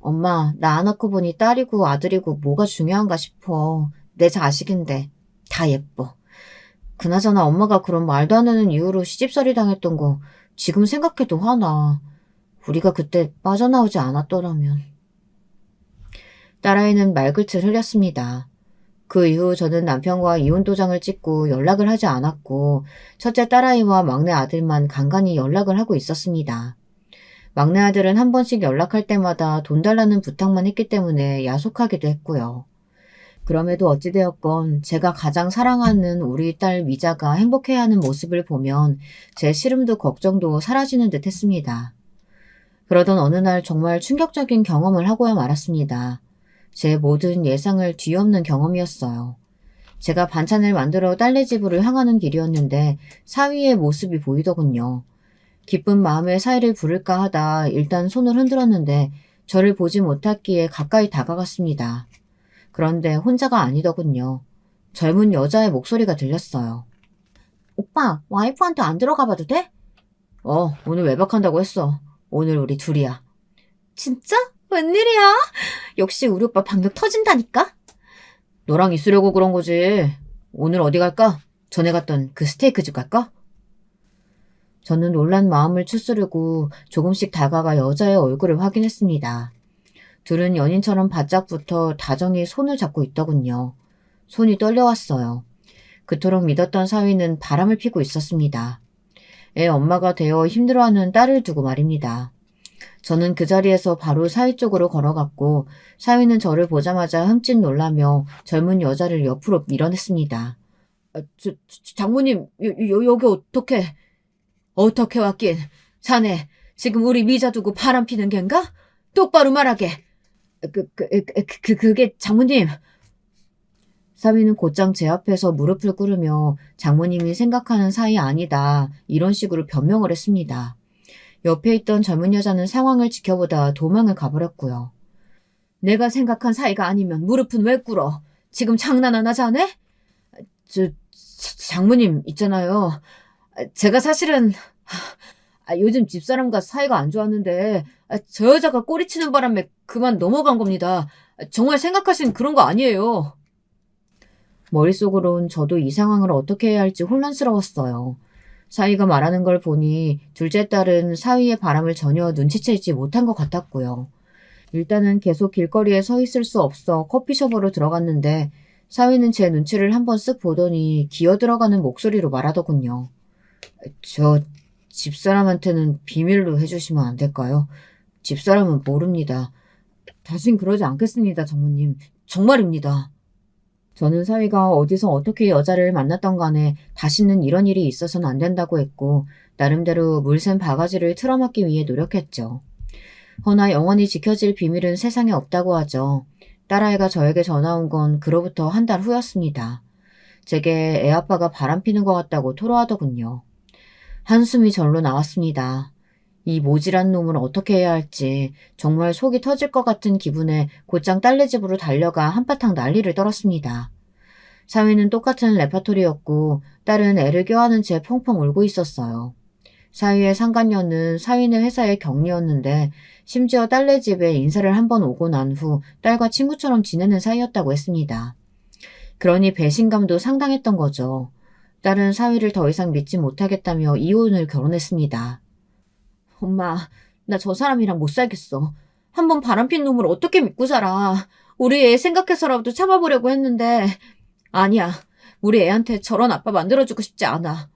엄마, 나 안 낳고 보니 딸이고 아들이고 뭐가 중요한가 싶어. 내 자식인데 다 예뻐. 그나저나 엄마가 그런 말도 안 되는 이유로 시집살이 당했던 거 지금 생각해도 화나. 우리가 그때 빠져나오지 않았더라면. 딸아이는 말끝을 흘렸습니다. 그 이후 저는 남편과 이혼 도장을 찍고 연락을 하지 않았고 첫째 딸아이와 막내 아들만 간간히 연락을 하고 있었습니다. 막내 아들은 한 번씩 연락할 때마다 돈 달라는 부탁만 했기 때문에 야속하기도 했고요. 그럼에도 어찌되었건 제가 가장 사랑하는 우리 딸 미자가 행복해하는 모습을 보면 제 시름도 걱정도 사라지는 듯 했습니다. 그러던 어느 날 정말 충격적인 경험을 하고야 말았습니다. 제 모든 예상을 뒤엎는 경험이었어요. 제가 반찬을 만들어 딸네 집으로 향하는 길이었는데 사위의 모습이 보이더군요. 기쁜 마음에 사위를 부를까 하다 일단 손을 흔들었는데 저를 보지 못했기에 가까이 다가갔습니다. 그런데 혼자가 아니더군요. 젊은 여자의 목소리가 들렸어요. 오빠, 와이프한테 안 들어가 봐도 돼? 오늘 외박한다고 했어. 오늘 우리 둘이야. 진짜? 웬일이야? 역시 우리 오빠 박력 터진다니까? 너랑 있으려고 그런 거지. 오늘 어디 갈까? 전에 갔던 그 스테이크 집 갈까? 저는 놀란 마음을 추스르고 조금씩 다가가 여자의 얼굴을 확인했습니다. 둘은 연인처럼 바짝 붙어 다정히 손을 잡고 있더군요. 손이 떨려왔어요. 그토록 믿었던 사위는 바람을 피고 있었습니다. 애 엄마가 되어 힘들어하는 딸을 두고 말입니다. 저는 그 자리에서 바로 사위 쪽으로 걸어갔고 사위는 저를 보자마자 흠칫 놀라며 젊은 여자를 옆으로 밀어냈습니다. 장모님, 여기 어떻게 왔긴. 자네, 지금 우리 미자 두고 바람 피는 겐가? 똑바로 말하게. 그게 장모님. 사위는 곧장 제 앞에서 무릎을 꿇으며 장모님이 생각하는 사이 아니다. 이런 식으로 변명을 했습니다. 옆에 있던 젊은 여자는 상황을 지켜보다 도망을 가버렸고요. 내가 생각한 사이가 아니면 무릎은 왜 꿇어? 지금 장난하나 자네? 장모님 있잖아요. 제가 사실은 요즘 집사람과 사이가 안 좋았는데 저 여자가 꼬리치는 바람에 그만 넘어간 겁니다. 정말 생각하신 그런 거 아니에요. 머릿속으론 저도 이 상황을 어떻게 해야 할지 혼란스러웠어요. 사위가 말하는 걸 보니 둘째 딸은 사위의 바람을 전혀 눈치채지 못한 것 같았고요. 일단은 계속 길거리에 서 있을 수 없어 커피숍으로 들어갔는데 사위는 제 눈치를 한번 쓱 보더니 기어들어가는 목소리로 말하더군요. 저 집사람한테는 비밀로 해주시면 안 될까요? 집사람은 모릅니다. 다신 그러지 않겠습니다, 장모님. 정말입니다. 저는 사위가 어디서 어떻게 여자를 만났던 간에 다시는 이런 일이 있어서는 안 된다고 했고 나름대로 물샘 바가지를 틀어막기 위해 노력했죠. 허나 영원히 지켜질 비밀은 세상에 없다고 하죠. 딸아이가 저에게 전화 온 건 그로부터 한 달 후였습니다. 제게 애아빠가 바람피는 것 같다고 토로하더군요. 한숨이 절로 나왔습니다. 이 모질한 놈을 어떻게 해야 할지 정말 속이 터질 것 같은 기분에 곧장 딸네 집으로 달려가 한바탕 난리를 떨었습니다. 사위는 똑같은 레파토리였고 딸은 애를 껴안은 채 펑펑 울고 있었어요. 사위의 상간녀는 사위네 회사의 경리였는데 심지어 딸네 집에 인사를 한번 오고 난 후 딸과 친구처럼 지내는 사이였다고 했습니다. 그러니 배신감도 상당했던 거죠. 딸은 사위를 더 이상 믿지 못하겠다며 이혼을 결혼했습니다. 엄마, 나 저 사람이랑 못 살겠어. 한번 바람핀 놈을 어떻게 믿고 살아. 우리 애 생각해서라도 참아보려고 했는데 아니야. 우리 애한테 저런 아빠 만들어주고 싶지 않아.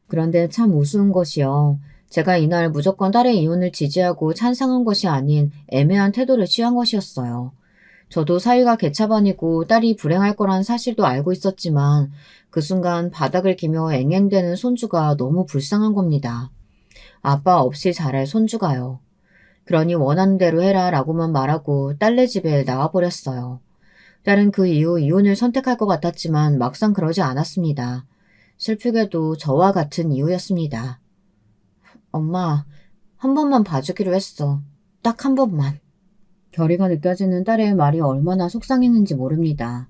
그런데 참 우스운 것이요. 제가 이날 무조건 딸의 이혼을 지지하고 찬성한 것이 아닌 애매한 태도를 취한 것이었어요. 저도 사위가 개차반이고 딸이 불행할 거란 사실도 알고 있었지만 그 순간 바닥을 기며 앵앵대는 손주가 너무 불쌍한 겁니다. 아빠 없이 자랄 손주가요. 그러니 원하는 대로 해라 라고만 말하고 딸네 집에 나와버렸어요. 딸은 그 이후 이혼을 선택할 것 같았지만 막상 그러지 않았습니다. 슬프게도 저와 같은 이유였습니다. 엄마, 한 번만 봐주기로 했어. 딱 한 번만. 결의가 느껴지는 딸의 말이 얼마나 속상했는지 모릅니다.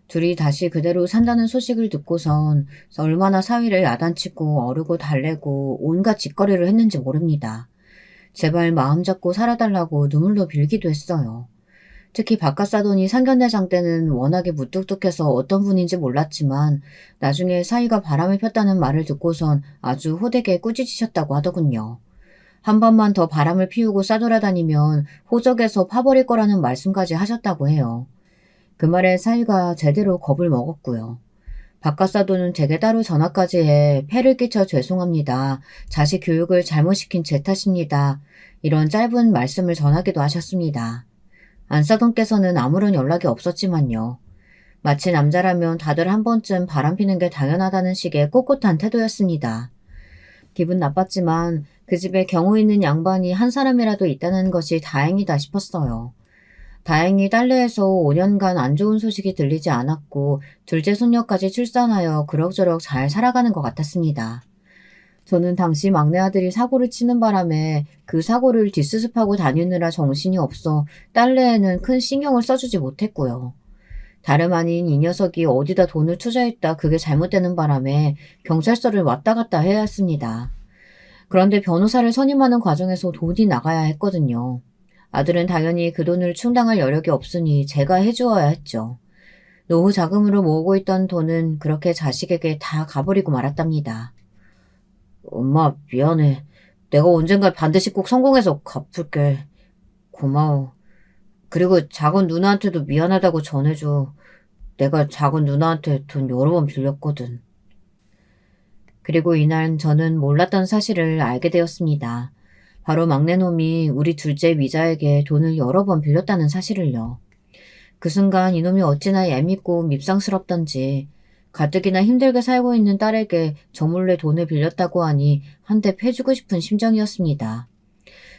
둘이 다시 그대로 산다는 소식을 듣고선 얼마나 사위를 야단치고 어르고 달래고 온갖 짓거리를 했는지 모릅니다. 제발 마음 잡고 살아달라고 눈물로 빌기도 했어요. 특히 바깥 사돈이 상견례장 때는 워낙에 무뚝뚝해서 어떤 분인지 몰랐지만 나중에 사위가 바람을 폈다는 말을 듣고선 아주 호되게 꾸짖으셨다고 하더군요. 한 번만 더 바람을 피우고 싸돌아다니면 호적에서 파버릴 거라는 말씀까지 하셨다고 해요. 그 말에 사위가 제대로 겁을 먹었고요. 바깥사돈은 제게 따로 전화까지 해 폐를 끼쳐 죄송합니다. 자식 교육을 잘못 시킨 제 탓입니다. 이런 짧은 말씀을 전하기도 하셨습니다. 안사돈께서는 아무런 연락이 없었지만요. 마치 남자라면 다들 한 번쯤 바람피는 게 당연하다는 식의 꼿꼿한 태도였습니다. 기분 나빴지만 그 집에 경우 있는 양반이 한 사람이라도 있다는 것이 다행이다 싶었어요. 다행히 딸내에서 5년간 안 좋은 소식이 들리지 않았고 둘째 손녀까지 출산하여 그럭저럭 잘 살아가는 것 같았습니다. 저는 당시 막내 아들이 사고를 치는 바람에 그 사고를 뒷수습하고 다니느라 정신이 없어 딸내에는 큰 신경을 써주지 못했고요. 다름 아닌 이 녀석이 어디다 돈을 투자했다 그게 잘못되는 바람에 경찰서를 왔다 갔다 해야 했습니다. 그런데 변호사를 선임하는 과정에서 돈이 나가야 했거든요. 아들은 당연히 그 돈을 충당할 여력이 없으니 제가 해주어야 했죠. 노후 자금으로 모으고 있던 돈은 그렇게 자식에게 다 가버리고 말았답니다. 엄마, 미안해. 내가 언젠가 반드시 꼭 성공해서 갚을게. 고마워. 그리고 작은 누나한테도 미안하다고 전해줘. 내가 작은 누나한테 돈 여러 번 빌렸거든. 그리고 이날 저는 몰랐던 사실을 알게 되었습니다. 바로 막내놈이 우리 둘째 미자에게 돈을 여러 번 빌렸다는 사실을요. 그 순간 이놈이 어찌나 얄밉고 밉상스럽던지 가뜩이나 힘들게 살고 있는 딸에게 저 몰래 돈을 빌렸다고 하니 한 대 패주고 싶은 심정이었습니다.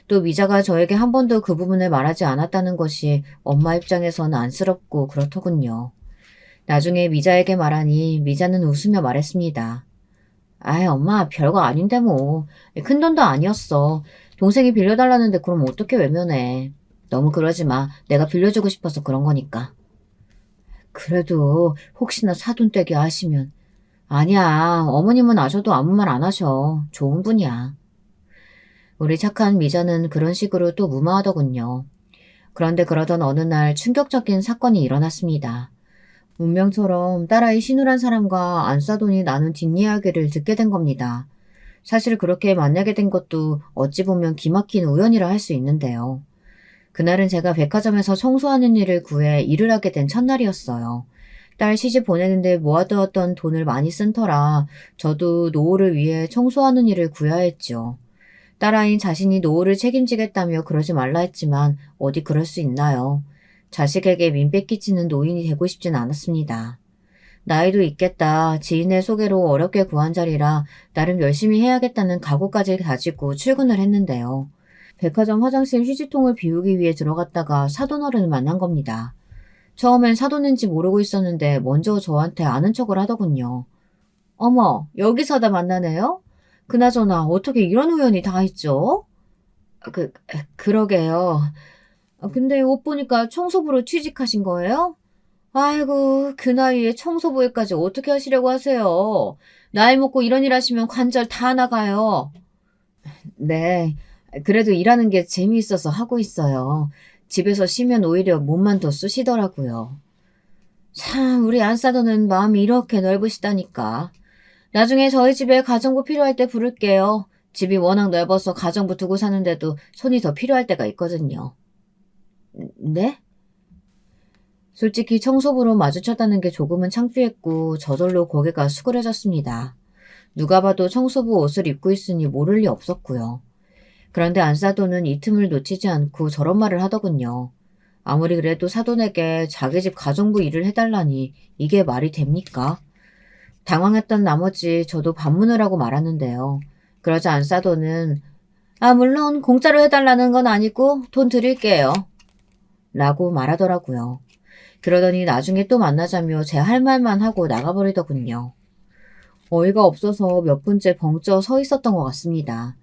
또 미자가 저에게 한 번도 그 부분을 말하지 않았다는 것이 엄마 입장에선 안쓰럽고 그렇더군요. 나중에 미자에게 말하니 미자는 웃으며 말했습니다. 아이, 엄마, 별거 아닌데 뭐. 큰 돈도 아니었어. 동생이 빌려달라는데 그럼 어떻게 외면해. 너무 그러지 마. 내가 빌려주고 싶어서 그런 거니까. 그래도 혹시나 사돈 떼기 하시면. 아니야. 어머님은 아셔도 아무 말 안 하셔. 좋은 분이야. 우리 착한 미자는 그런 식으로 또 무마하더군요. 그런데 그러던 어느 날 충격적인 사건이 일어났습니다. 운명처럼 딸아이 신우란 사람과 안싸돈이 나눈 뒷이야기를 듣게 된 겁니다. 사실 그렇게 만나게 된 것도 어찌 보면 기막힌 우연이라 할 수 있는데요. 그날은 제가 백화점에서 청소하는 일을 구해 일을 하게 된 첫날이었어요. 딸 시집 보내는데 모아두었던 돈을 많이 쓴 터라 저도 노후를 위해 청소하는 일을 구해야 했죠. 딸아이는 자신이 노후를 책임지겠다며 그러지 말라 했지만 어디 그럴 수 있나요? 자식에게 민폐 끼치는 노인이 되고 싶진 않았습니다. 나이도 있겠다. 지인의 소개로 어렵게 구한 자리라 나름 열심히 해야겠다는 각오까지 가지고 출근을 했는데요. 백화점 화장실 휴지통을 비우기 위해 들어갔다가 사돈어른을 만난 겁니다. 처음엔 사돈인지 모르고 있었는데 먼저 저한테 아는 척을 하더군요. 어머, 여기서다 만나네요? 그나저나 어떻게 이런 우연이 다 있죠? 그러게요. 근데 옷 보니까 청소부로 취직하신 거예요? 아이고, 그 나이에 청소부 일까지 어떻게 하시려고 하세요? 나이 먹고 이런 일 하시면 관절 다 나가요. 네, 그래도 일하는 게 재미있어서 하고 있어요. 집에서 쉬면 오히려 몸만 더 쑤시더라고요. 참, 우리 안사도는 마음이 이렇게 넓으시다니까. 나중에 저희 집에 가정부 필요할 때 부를게요. 집이 워낙 넓어서 가정부 두고 사는데도 손이 더 필요할 때가 있거든요. 네? 솔직히 청소부로 마주쳤다는 게 조금은 창피했고 저절로 고개가 수그려졌습니다. 누가 봐도 청소부 옷을 입고 있으니 모를 리 없었고요. 그런데 안사돈은 이 틈을 놓치지 않고 저런 말을 하더군요. 아무리 그래도 사돈에게 자기 집 가정부 일을 해달라니 이게 말이 됩니까? 당황했던 나머지 저도 반문을 하고 말았는데요. 그러자 안사돈은 물론 공짜로 해달라는 건 아니고 돈 드릴게요. 라고 말하더라고요. 그러더니 나중에 또 만나자며 제 할 말만 하고 나가버리더군요. 어이가 없어서 몇 분째 벙쪄 서 있었던 것 같습니다.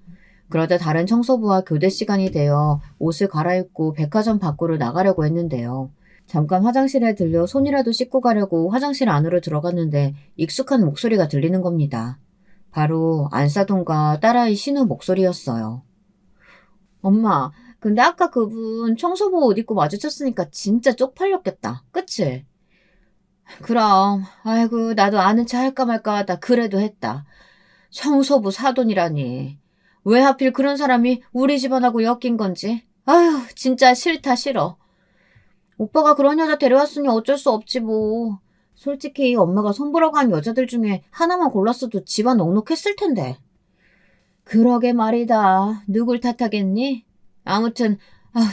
그러다 다른 청소부와 교대 시간이 되어 옷을 갈아입고 백화점 밖으로 나가려고 했는데요. 잠깐 화장실에 들려 손이라도 씻고 가려고 화장실 안으로 들어갔는데 익숙한 목소리가 들리는 겁니다. 바로 안사돈과 딸아이 신우 목소리였어요. 엄마, 근데 아까 그분 청소부 옷 입고 마주쳤으니까 진짜 쪽팔렸겠다. 그치? 그럼, 아이고, 나도 아는 체 할까 말까 하다 그래도 했다. 청소부 사돈이라니. 왜 하필 그런 사람이 우리 집안하고 엮인 건지. 아휴, 진짜 싫다, 싫어. 오빠가 그런 여자 데려왔으니 어쩔 수 없지 뭐. 솔직히 엄마가 손보러 간 여자들 중에 하나만 골랐어도 집안 넉넉했을 텐데. 그러게 말이다. 누굴 탓하겠니? 아무튼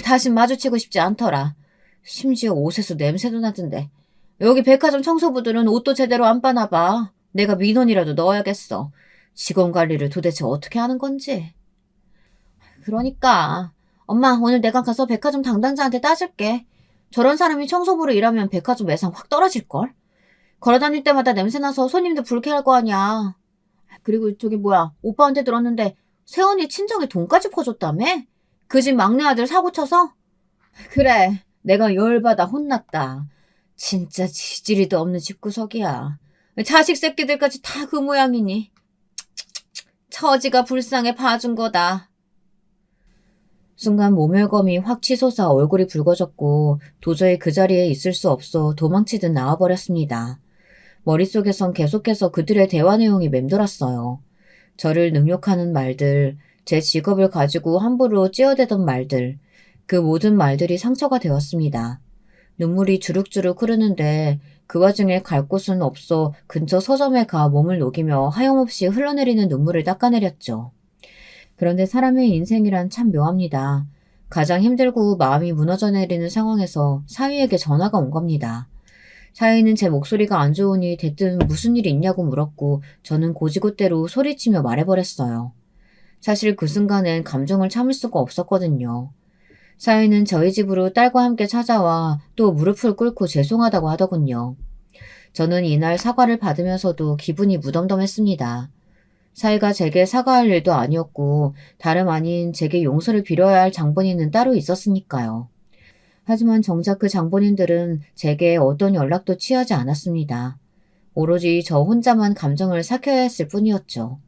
다신 마주치고 싶지 않더라. 심지어 옷에서 냄새도 나던데. 여기 백화점 청소부들은 옷도 제대로 안 빠나 봐. 내가 민원이라도 넣어야겠어. 직원 관리를 도대체 어떻게 하는 건지. 그러니까 엄마 오늘 내가 가서 백화점 담당자한테 따질게. 저런 사람이 청소부로 일하면 백화점 매상 확 떨어질걸? 걸어다닐 때마다 냄새나서 손님들 불쾌할 거 아니야. 그리고 저기 뭐야 오빠한테 들었는데 세원이 친정에 돈까지 퍼줬다며? 그 집 막내 아들 사고 쳐서? 그래 내가 열받아 혼났다. 진짜 지지리도 없는 집구석이야. 자식 새끼들까지 다 그 모양이니. 처지가 불쌍해 봐준 거다. 순간 모멸감이 확 치솟아 얼굴이 붉어졌고 도저히 그 자리에 있을 수 없어 도망치듯 나와버렸습니다. 머릿속에선 계속해서 그들의 대화 내용이 맴돌았어요. 저를 능욕하는 말들, 제 직업을 가지고 함부로 찌어대던 말들, 그 모든 말들이 상처가 되었습니다. 눈물이 주룩주룩 흐르는데 그 와중에 갈 곳은 없어 근처 서점에 가 몸을 녹이며 하염없이 흘러내리는 눈물을 닦아내렸죠. 그런데 사람의 인생이란 참 묘합니다. 가장 힘들고 마음이 무너져 내리는 상황에서 사위에게 전화가 온 겁니다. 사위는 제 목소리가 안 좋으니 대뜸 무슨 일 있냐고 물었고 저는 고지곳대로 소리치며 말해버렸어요. 사실 그 순간엔 감정을 참을 수가 없었거든요. 사위는 저희 집으로 딸과 함께 찾아와 또 무릎을 꿇고 죄송하다고 하더군요. 저는 이날 사과를 받으면서도 기분이 무덤덤했습니다. 사위가 제게 사과할 일도 아니었고 다름 아닌 제게 용서를 빌어야 할 장본인은 따로 있었으니까요. 하지만 정작 그 장본인들은 제게 어떤 연락도 취하지 않았습니다. 오로지 저 혼자만 감정을 삭혀야 했을 뿐이었죠.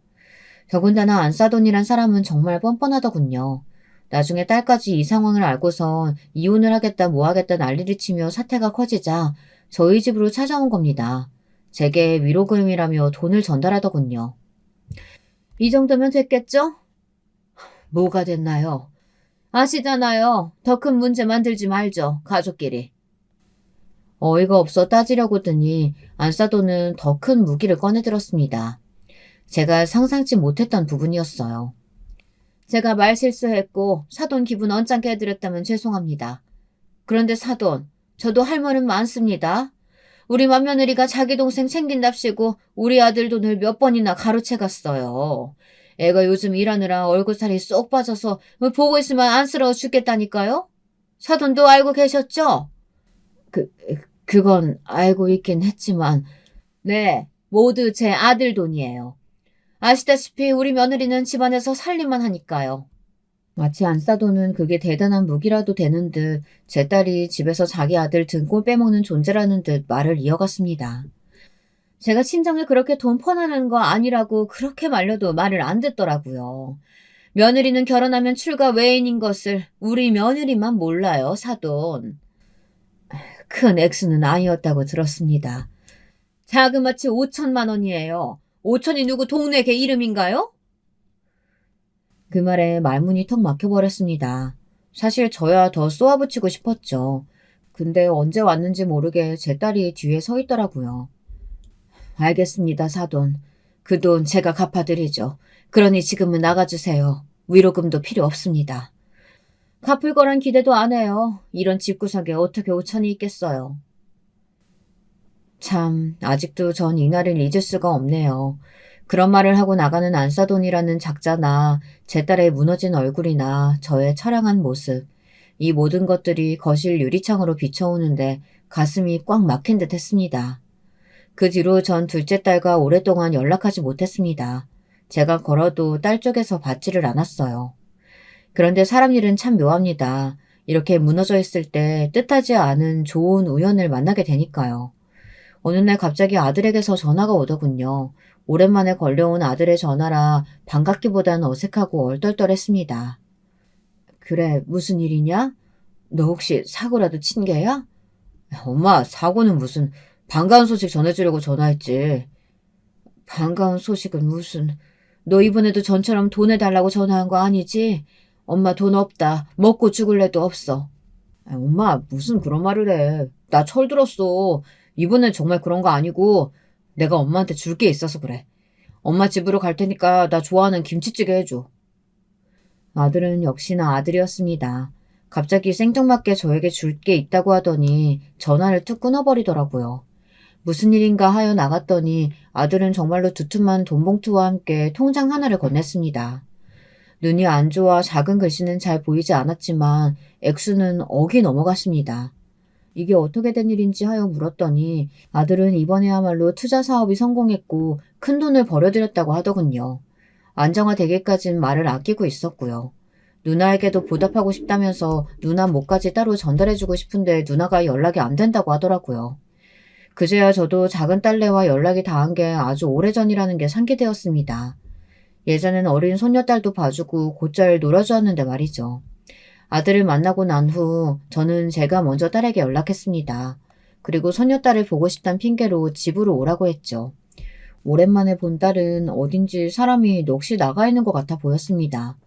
더군다나 안사돈이란 사람은 정말 뻔뻔하더군요. 나중에 딸까지 이 상황을 알고선 이혼을 하겠다 뭐하겠다 난리를 치며 사태가 커지자 저희 집으로 찾아온 겁니다. 제게 위로금이라며 돈을 전달하더군요. 이 정도면 됐겠죠? 뭐가 됐나요? 아시잖아요. 더 큰 문제 만들지 말죠. 가족끼리. 어이가 없어 따지려고 드니 안사돈은 더 큰 무기를 꺼내들었습니다. 제가 상상치 못했던 부분이었어요. 제가 말 실수했고 사돈 기분 언짢게 해드렸다면 죄송합니다. 그런데 사돈, 저도 할 말은 많습니다. 우리 맏며느리가 자기 동생 챙긴답시고 우리 아들 돈을 몇 번이나 가로채 갔어요. 애가 요즘 일하느라 얼굴살이 쏙 빠져서 보고 있으면 안쓰러워 죽겠다니까요? 사돈도 알고 계셨죠? 그건 알고 있긴 했지만 네, 모두 제 아들 돈이에요. 아시다시피 우리 며느리는 집안에서 살림만 하니까요. 마치 안사돈은 그게 대단한 무기라도 되는 듯 제 딸이 집에서 자기 아들 등골 빼먹는 존재라는 듯 말을 이어갔습니다. 제가 친정에 그렇게 돈 퍼나는 거 아니라고 그렇게 말려도 말을 안 듣더라고요. 며느리는 결혼하면 출가 외인인 것을 우리 며느리만 몰라요, 사돈. 큰 액수는 아니었다고 들었습니다. 자그마치 5천만 원이에요. 5천이 누구 동네 개 이름인가요? 그 말에 말문이 턱 막혀버렸습니다. 사실 저야 더 쏘아붙이고 싶었죠. 근데 언제 왔는지 모르게 제 딸이 뒤에 서 있더라고요. 알겠습니다, 사돈. 그 돈 제가 갚아드리죠. 그러니 지금은 나가주세요. 위로금도 필요 없습니다. 갚을 거란 기대도 안 해요. 이런 집구석에 어떻게 5천이 있겠어요. 참, 아직도 전 이날을 잊을 수가 없네요. 그런 말을 하고 나가는 안사돈이라는 작자나 제 딸의 무너진 얼굴이나 저의 처량한 모습, 이 모든 것들이 거실 유리창으로 비춰오는데 가슴이 꽉 막힌 듯 했습니다. 그 뒤로 전 둘째 딸과 오랫동안 연락하지 못했습니다. 제가 걸어도 딸 쪽에서 받지를 않았어요. 그런데 사람 일은 참 묘합니다. 이렇게 무너져 있을 때 뜻하지 않은 좋은 우연을 만나게 되니까요. 어느 날 갑자기 아들에게서 전화가 오더군요. 오랜만에 걸려온 아들의 전화라 반갑기보단 어색하고 얼떨떨했습니다. 그래, 무슨 일이냐? 너 혹시 사고라도 친 게야? 엄마, 사고는 무슨, 반가운 소식 전해주려고 전화했지. 반가운 소식은 무슨, 너 이번에도 전처럼 돈 해달라고 전화한 거 아니지? 엄마 돈 없다. 먹고 죽을래도 없어. 엄마, 무슨 그런 말을 해. 나 철들었어. 이번엔 정말 그런 거 아니고 내가 엄마한테 줄 게 있어서 그래. 엄마 집으로 갈 테니까 나 좋아하는 김치찌개 해줘. 아들은 역시나 아들이었습니다. 갑자기 생뚱맞게 저에게 줄 게 있다고 하더니 전화를 툭 끊어버리더라고요. 무슨 일인가 하여 나갔더니 아들은 정말로 두툼한 돈봉투와 함께 통장 하나를 건넸습니다. 눈이 안 좋아 작은 글씨는 잘 보이지 않았지만 액수는 억이 넘어갔습니다. 이게 어떻게 된 일인지 하여 물었더니 아들은 이번에야말로 투자 사업이 성공했고 큰 돈을 벌여들였다고 하더군요. 안정화되기까진 말을 아끼고 있었고요. 누나에게도 보답하고 싶다면서 누나 몫까지 따로 전달해주고 싶은데 누나가 연락이 안 된다고 하더라고요. 그제야 저도 작은 딸내와 연락이 닿은 게 아주 오래전이라는 게 상기되었습니다. 예전엔 어린 손녀딸도 봐주고 곧잘 놀아주었는데 말이죠. 아들을 만나고 난 후 저는 제가 먼저 딸에게 연락했습니다. 그리고 손녀딸을 보고 싶단 핑계로 집으로 오라고 했죠. 오랜만에 본 딸은 어딘지 사람이 넋이 나가 있는 것 같아 보였습니다.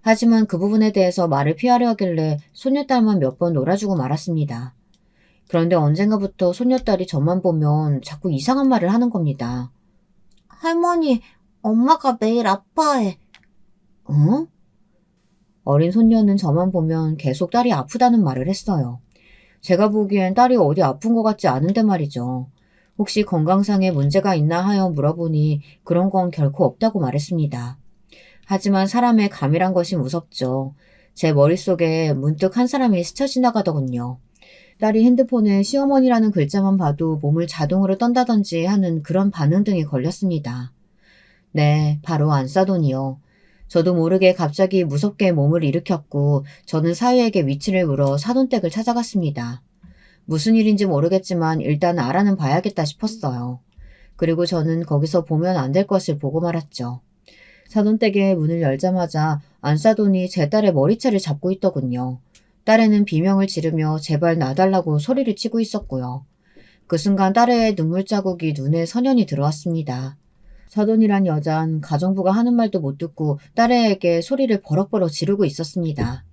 하지만 그 부분에 대해서 말을 피하려 하길래 손녀딸만 몇 번 놀아주고 말았습니다. 그런데 언젠가부터 손녀딸이 저만 보면 자꾸 이상한 말을 하는 겁니다. 할머니, 엄마가 매일 아파해. 어? 어린 손녀는 저만 보면 계속 딸이 아프다는 말을 했어요. 제가 보기엔 딸이 어디 아픈 것 같지 않은데 말이죠. 혹시 건강상에 문제가 있나 하여 물어보니 그런 건 결코 없다고 말했습니다. 하지만 사람의 감이란 것이 무섭죠. 제 머릿속에 문득 한 사람이 스쳐 지나가더군요. 딸이 핸드폰에 시어머니라는 글자만 봐도 몸을 자동으로 떤다든지 하는 그런 반응 등이 걸렸습니다. 네, 바로 안사돈이요. 저도 모르게 갑자기 무섭게 몸을 일으켰고 저는 사위에게 위치를 물어 사돈댁을 찾아갔습니다. 무슨 일인지 모르겠지만 일단 알아는 봐야겠다 싶었어요. 그리고 저는 거기서 보면 안 될 것을 보고 말았죠. 사돈댁의 문을 열자마자 안사돈이 제 딸의 머리채를 잡고 있더군요. 딸애는 비명을 지르며 제발 놔달라고 소리를 치고 있었고요. 그 순간 딸애의 눈물 자국이 눈에 선연히 들어왔습니다. 사돈이란 여잔 가정부가 하는 말도 못 듣고 딸애에게 소리를 버럭버럭 지르고 있었습니다.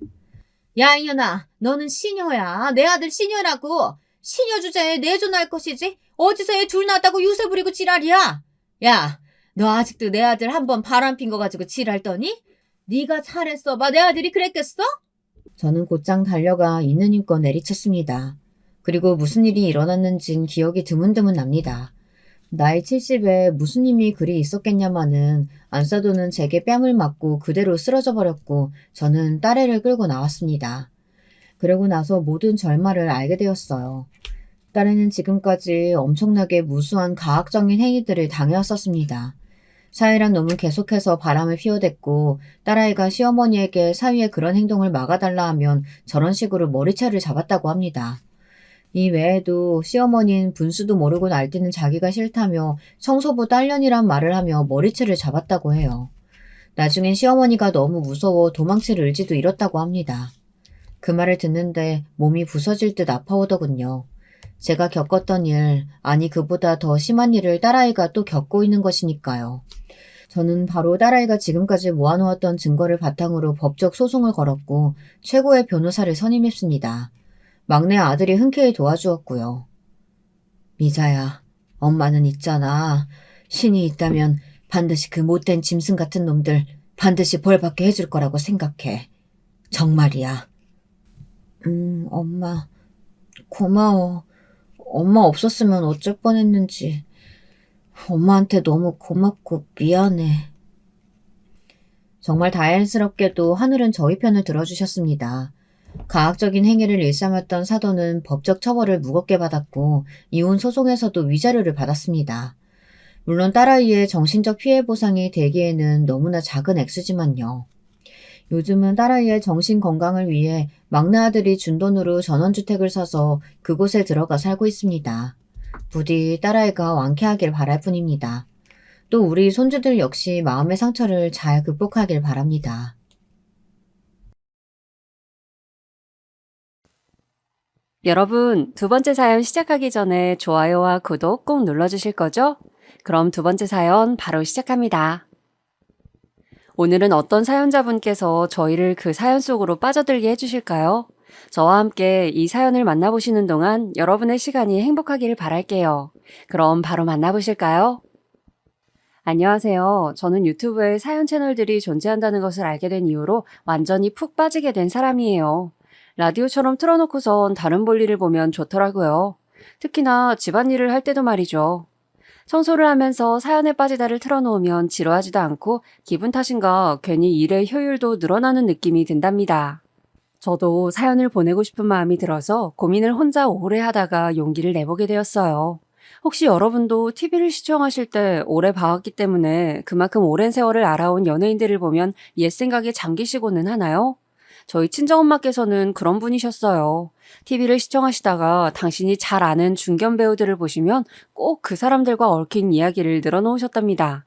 야, 이년아, 너는 시녀야. 내 아들 시녀라고. 시녀 주제에 내존할 것이지. 어디서 애 둘 낳았다고 유세 부리고 지랄이야. 야, 너 아직도 내 아들 한 번 바람핀 거 가지고 지랄 떠니? 네가 잘했어. 봐, 내 아들이 그랬겠어? 저는 곧장 달려가 있는 힘껏 내리쳤습니다. 그리고 무슨 일이 일어났는진 기억이 드문드문 납니다. 나이 70에 무슨 힘이 그리 있었겠냐마는 안사도는 제게 뺨을 맞고 그대로 쓰러져 버렸고 저는 딸애를 끌고 나왔습니다. 그러고 나서 모든 절말을 알게 되었어요. 딸애는 지금까지 엄청나게 무수한 가학적인 행위들을 당해왔었습니다. 사위란 놈은 계속해서 바람을 피워댔고 딸아이가 시어머니에게 사위의 그런 행동을 막아달라 하면 저런 식으로 머리채를 잡았다고 합니다. 이 외에도 시어머니는 분수도 모르고 날뛰는 자기가 싫다며 청소부 딸년이란 말을 하며 머리채를 잡았다고 해요. 나중엔 시어머니가 너무 무서워 도망칠 의지도 잃었다고 합니다. 그 말을 듣는데 몸이 부서질 듯 아파오더군요. 제가 겪었던 일, 아니 그보다 더 심한 일을 딸아이가 또 겪고 있는 것이니까요. 저는 바로 딸아이가 지금까지 모아놓았던 증거를 바탕으로 법적 소송을 걸었고 최고의 변호사를 선임했습니다. 막내 아들이 흔쾌히 도와주었고요. 미자야, 엄마는 있잖아. 신이 있다면 반드시 그 못된 짐승 같은 놈들 반드시 벌받게 해줄 거라고 생각해. 정말이야. 엄마, 고마워. 엄마 없었으면 어쩔 뻔했는지. 엄마한테 너무 고맙고 미안해. 정말 다행스럽게도 하늘은 저희 편을 들어주셨습니다. 가학적인 행위를 일삼았던 사도는 법적 처벌을 무겁게 받았고 이혼 소송에서도 위자료를 받았습니다. 물론 딸아이의 정신적 피해 보상이 되기에는 너무나 작은 액수지만요. 요즘은 딸아이의 정신 건강을 위해 막내 아들이 준 돈으로 전원주택을 사서 그곳에 들어가 살고 있습니다. 부디 딸아이가 완쾌하길 바랄 뿐입니다. 또 우리 손주들 역시 마음의 상처를 잘 극복하길 바랍니다. 여러분, 두 번째 사연 시작하기 전에 좋아요와 구독 꼭 눌러주실 거죠? 그럼 두 번째 사연 바로 시작합니다. 오늘은 어떤 사연자분께서 저희를 그 사연 속으로 빠져들게 해주실까요? 저와 함께 이 사연을 만나보시는 동안 여러분의 시간이 행복하기를 바랄게요. 그럼 바로 만나보실까요? 안녕하세요. 저는 유튜브에 사연 채널들이 존재한다는 것을 알게 된 이후로 완전히 푹 빠지게 된 사람이에요. 라디오처럼 틀어놓고선 다른 볼일을 보면 좋더라고요. 특히나 집안일을 할 때도 말이죠. 청소를 하면서 사연에 빠지다를 틀어놓으면 지루하지도 않고 기분 탓인가 괜히 일의 효율도 늘어나는 느낌이 든답니다. 저도 사연을 보내고 싶은 마음이 들어서 고민을 혼자 오래 하다가 용기를 내보게 되었어요. 혹시 여러분도 TV를 시청하실 때 오래 봐왔기 때문에 그만큼 오랜 세월을 알아온 연예인들을 보면 옛 생각에 잠기시고는 하나요? 저희 친정엄마께서는 그런 분이셨어요. TV를 시청하시다가 당신이 잘 아는 중견 배우들을 보시면 꼭 그 사람들과 얽힌 이야기를 늘어놓으셨답니다.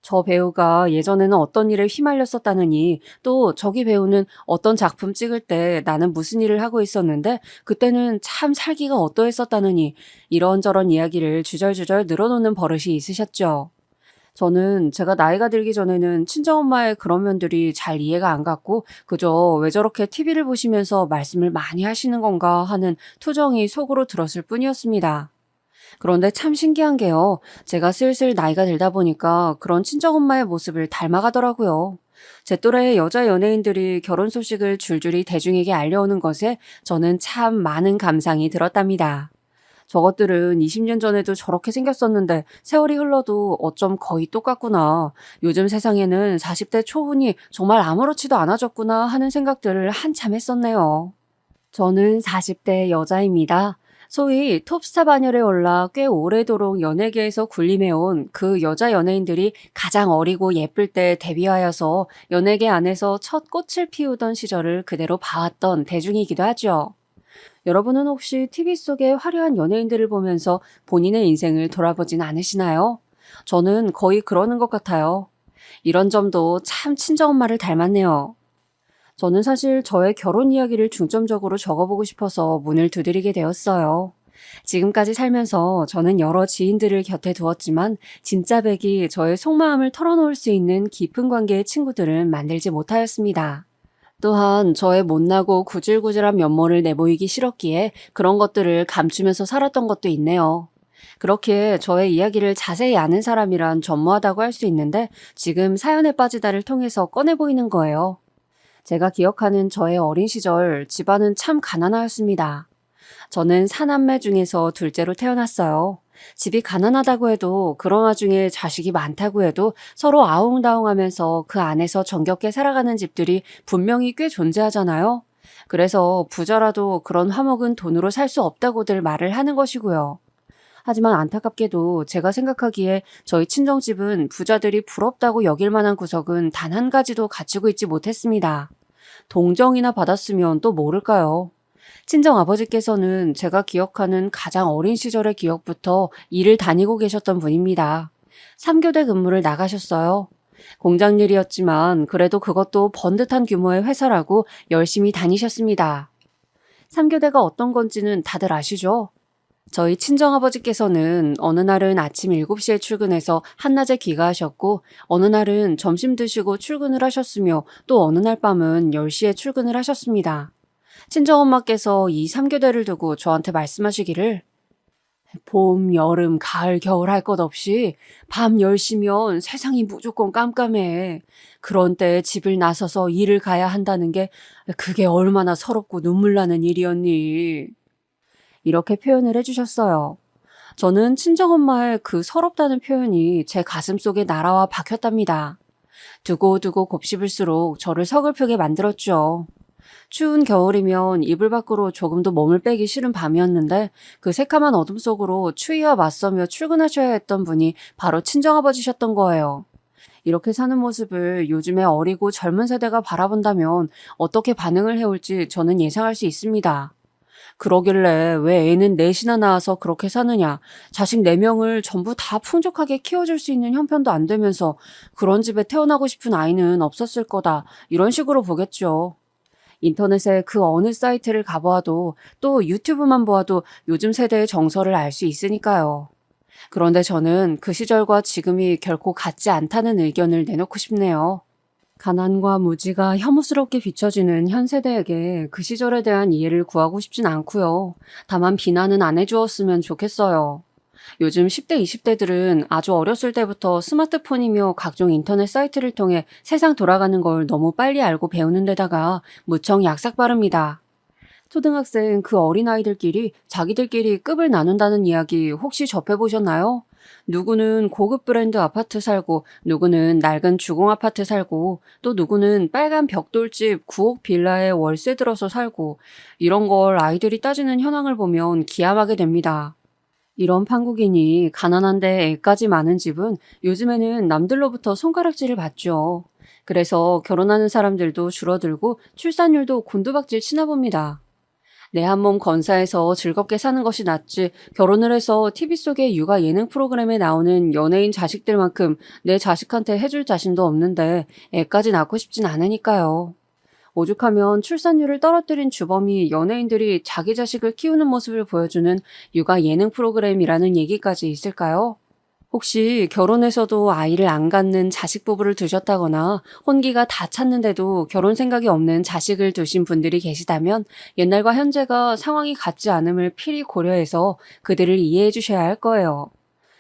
저 배우가 예전에는 어떤 일에 휘말렸었다느니, 또 저기 배우는 어떤 작품 찍을 때 나는 무슨 일을 하고 있었는데 그때는 참 살기가 어떠했었다느니, 이런저런 이야기를 주절주절 늘어놓는 버릇이 있으셨죠. 저는 제가 나이가 들기 전에는 친정엄마의 그런 면들이 잘 이해가 안 갔고, 그저 왜 저렇게 TV를 보시면서 말씀을 많이 하시는 건가 하는 투정이 속으로 들었을 뿐이었습니다. 그런데 참 신기한 게요. 제가 슬슬 나이가 들다 보니까 그런 친정엄마의 모습을 닮아가더라고요. 제 또래의 여자 연예인들이 결혼 소식을 줄줄이 대중에게 알려오는 것에 저는 참 많은 감상이 들었답니다. 저것들은 20년 전에도 저렇게 생겼었는데 세월이 흘러도 어쩜 거의 똑같구나. 요즘 세상에는 40대 초혼이 정말 아무렇지도 않아졌구나 하는 생각들을 한참 했었네요. 저는 40대 여자입니다. 소위 톱스타 반열에 올라 꽤 오래도록 연예계에서 군림해온 그 여자 연예인들이 가장 어리고 예쁠 때 데뷔하여서 연예계 안에서 첫 꽃을 피우던 시절을 그대로 봐왔던 대중이기도 하죠. 여러분은 혹시 TV 속의 화려한 연예인들을 보면서 본인의 인생을 돌아보진 않으시나요? 저는 거의 그러는 것 같아요. 이런 점도 참 친정엄마를 닮았네요. 저는 사실 저의 결혼 이야기를 중점적으로 적어보고 싶어서 문을 두드리게 되었어요. 지금까지 살면서 저는 여러 지인들을 곁에 두었지만 진짜 백이 저의 속마음을 털어놓을 수 있는 깊은 관계의 친구들은 만들지 못하였습니다. 또한 저의 못나고 구질구질한 면모를 내보이기 싫었기에 그런 것들을 감추면서 살았던 것도 있네요. 그렇기에 저의 이야기를 자세히 아는 사람이란 전무하다고 할 수 있는데 지금 사연에 빠지다를 통해서 꺼내 보이는 거예요. 제가 기억하는 저의 어린 시절 집안은 참 가난하였습니다. 저는 사남매 중에서 둘째로 태어났어요. 집이 가난하다고 해도 그런 와중에 자식이 많다고 해도 서로 아웅다웅하면서 그 안에서 정겹게 살아가는 집들이 분명히 꽤 존재하잖아요. 그래서 부자라도 그런 화목은 돈으로 살 수 없다고들 말을 하는 것이고요. 하지만 안타깝게도 제가 생각하기에 저희 친정집은 부자들이 부럽다고 여길 만한 구석은 단 한 가지도 갖추고 있지 못했습니다. 동정이나 받았으면 또 모를까요? 친정 아버지께서는 제가 기억하는 가장 어린 시절의 기억부터 일을 다니고 계셨던 분입니다. 3교대 근무를 나가셨어요. 공장 일이었지만 그래도 그것도 번듯한 규모의 회사라고 열심히 다니셨습니다. 3교대가 어떤 건지는 다들 아시죠? 저희 친정아버지께서는 어느 날은 아침 7시에 출근해서 한낮에 귀가하셨고 어느 날은 점심 드시고 출근을 하셨으며 또 어느 날 밤은 10시에 출근을 하셨습니다. 친정엄마께서 이 3교대를 두고 저한테 말씀하시기를 봄, 여름, 가을, 겨울 할 것 없이 밤 10시면 세상이 무조건 깜깜해. 그런 때에 집을 나서서 일을 가야 한다는 게 그게 얼마나 서럽고 눈물 나는 일이었니. 이렇게 표현을 해주셨어요. 저는 친정엄마의 그 서럽다는 표현이 제 가슴속에 날아와 박혔답니다. 두고두고 곱씹을수록 저를 서글프게 만들었죠. 추운 겨울이면 이불 밖으로 조금도 몸을 빼기 싫은 밤이었는데 그 새카만 어둠 속으로 추위와 맞서며 출근하셔야 했던 분이 바로 친정아버지셨던 거예요. 이렇게 사는 모습을 요즘의 어리고 젊은 세대가 바라본다면 어떻게 반응을 해올지 저는 예상할 수 있습니다. 그러길래 왜 애는 넷이나 낳아서 그렇게 사느냐, 자식 4명을 전부 다 풍족하게 키워줄 수 있는 형편도 안 되면서 그런 집에 태어나고 싶은 아이는 없었을 거다, 이런 식으로 보겠죠. 인터넷에 그 어느 사이트를 가보아도 또 유튜브만 보아도 요즘 세대의 정서를 알 수 있으니까요. 그런데 저는 그 시절과 지금이 결코 같지 않다는 의견을 내놓고 싶네요. 가난과 무지가 혐오스럽게 비춰지는 현 세대에게 그 시절에 대한 이해를 구하고 싶진 않고요. 다만 비난은 안 해주었으면 좋겠어요. 요즘 10대, 20대들은 아주 어렸을 때부터 스마트폰이며 각종 인터넷 사이트를 통해 세상 돌아가는 걸 너무 빨리 알고 배우는 데다가 무척 약삭 빠릅니다. 초등학생 그 어린아이들끼리 자기들끼리 급을 나눈다는 이야기 혹시 접해보셨나요? 누구는 고급 브랜드 아파트 살고 누구는 낡은 주공 아파트 살고 또 누구는 빨간 벽돌집 9억 빌라에 월세 들어서 살고 이런 걸 아이들이 따지는 현황을 보면 기함하게 됩니다. 이런 판국이니 가난한데 애까지 많은 집은 요즘에는 남들로부터 손가락질을 받죠. 그래서 결혼하는 사람들도 줄어들고 출산율도 곤두박질 치나 봅니다. 내 한 몸 건사해서 즐겁게 사는 것이 낫지 결혼을 해서 TV 속의 육아 예능 프로그램에 나오는 연예인 자식들만큼 내 자식한테 해줄 자신도 없는데 애까지 낳고 싶진 않으니까요. 오죽하면 출산율을 떨어뜨린 주범이 연예인들이 자기 자식을 키우는 모습을 보여주는 육아 예능 프로그램이라는 얘기까지 있을까요? 혹시 결혼해서도 아이를 안 갖는 자식 부부를 두셨다거나 혼기가 다 찼는데도 결혼 생각이 없는 자식을 두신 분들이 계시다면 옛날과 현재가 상황이 같지 않음을 필히 고려해서 그들을 이해해 주셔야 할 거예요.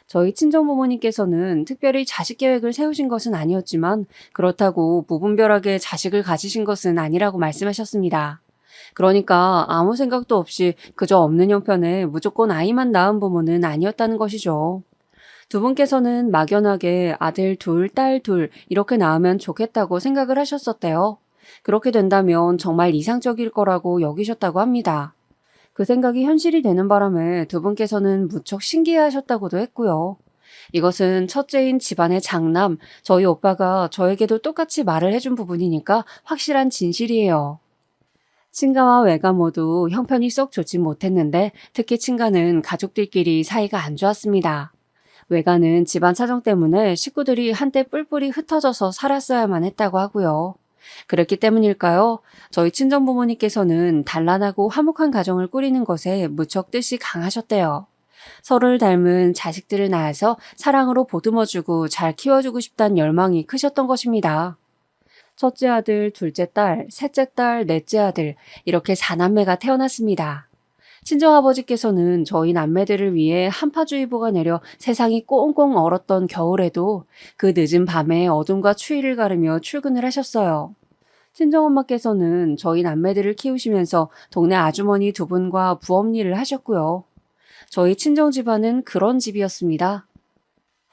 저희 친정부모님께서는 특별히 자식 계획을 세우신 것은 아니었지만 그렇다고 무분별하게 자식을 가지신 것은 아니라고 말씀하셨습니다. 그러니까 아무 생각도 없이 그저 없는 형편에 무조건 아이만 낳은 부모는 아니었다는 것이죠. 두 분께서는 막연하게 아들 둘, 딸 둘 이렇게 낳으면 좋겠다고 생각을 하셨었대요. 그렇게 된다면 정말 이상적일 거라고 여기셨다고 합니다. 그 생각이 현실이 되는 바람에 두 분께서는 무척 신기해하셨다고도 했고요. 이것은 첫째인 집안의 장남, 저희 오빠가 저에게도 똑같이 말을 해준 부분이니까 확실한 진실이에요. 친가와 외가 모두 형편이 썩 좋지 못했는데 특히 친가는 가족들끼리 사이가 안 좋았습니다. 외가는 집안 사정 때문에 식구들이 한때 뿔뿔이 흩어져서 살았어야만 했다고 하고요. 그렇기 때문일까요? 저희 친정부모님께서는 단란하고 화목한 가정을 꾸리는 것에 무척 뜻이 강하셨대요. 서로를 닮은 자식들을 낳아서 사랑으로 보듬어주고 잘 키워주고 싶다는 열망이 크셨던 것입니다. 첫째 아들, 둘째 딸, 셋째 딸, 넷째 아들 이렇게 4남매가 태어났습니다. 친정아버지께서는 저희 남매들을 위해 한파주의보가 내려 세상이 꽁꽁 얼었던 겨울에도 그 늦은 밤에 어둠과 추위를 가르며 출근을 하셨어요. 친정엄마께서는 저희 남매들을 키우시면서 동네 아주머니 두 분과 부업 일을 하셨고요. 저희 친정 집안은 그런 집이었습니다.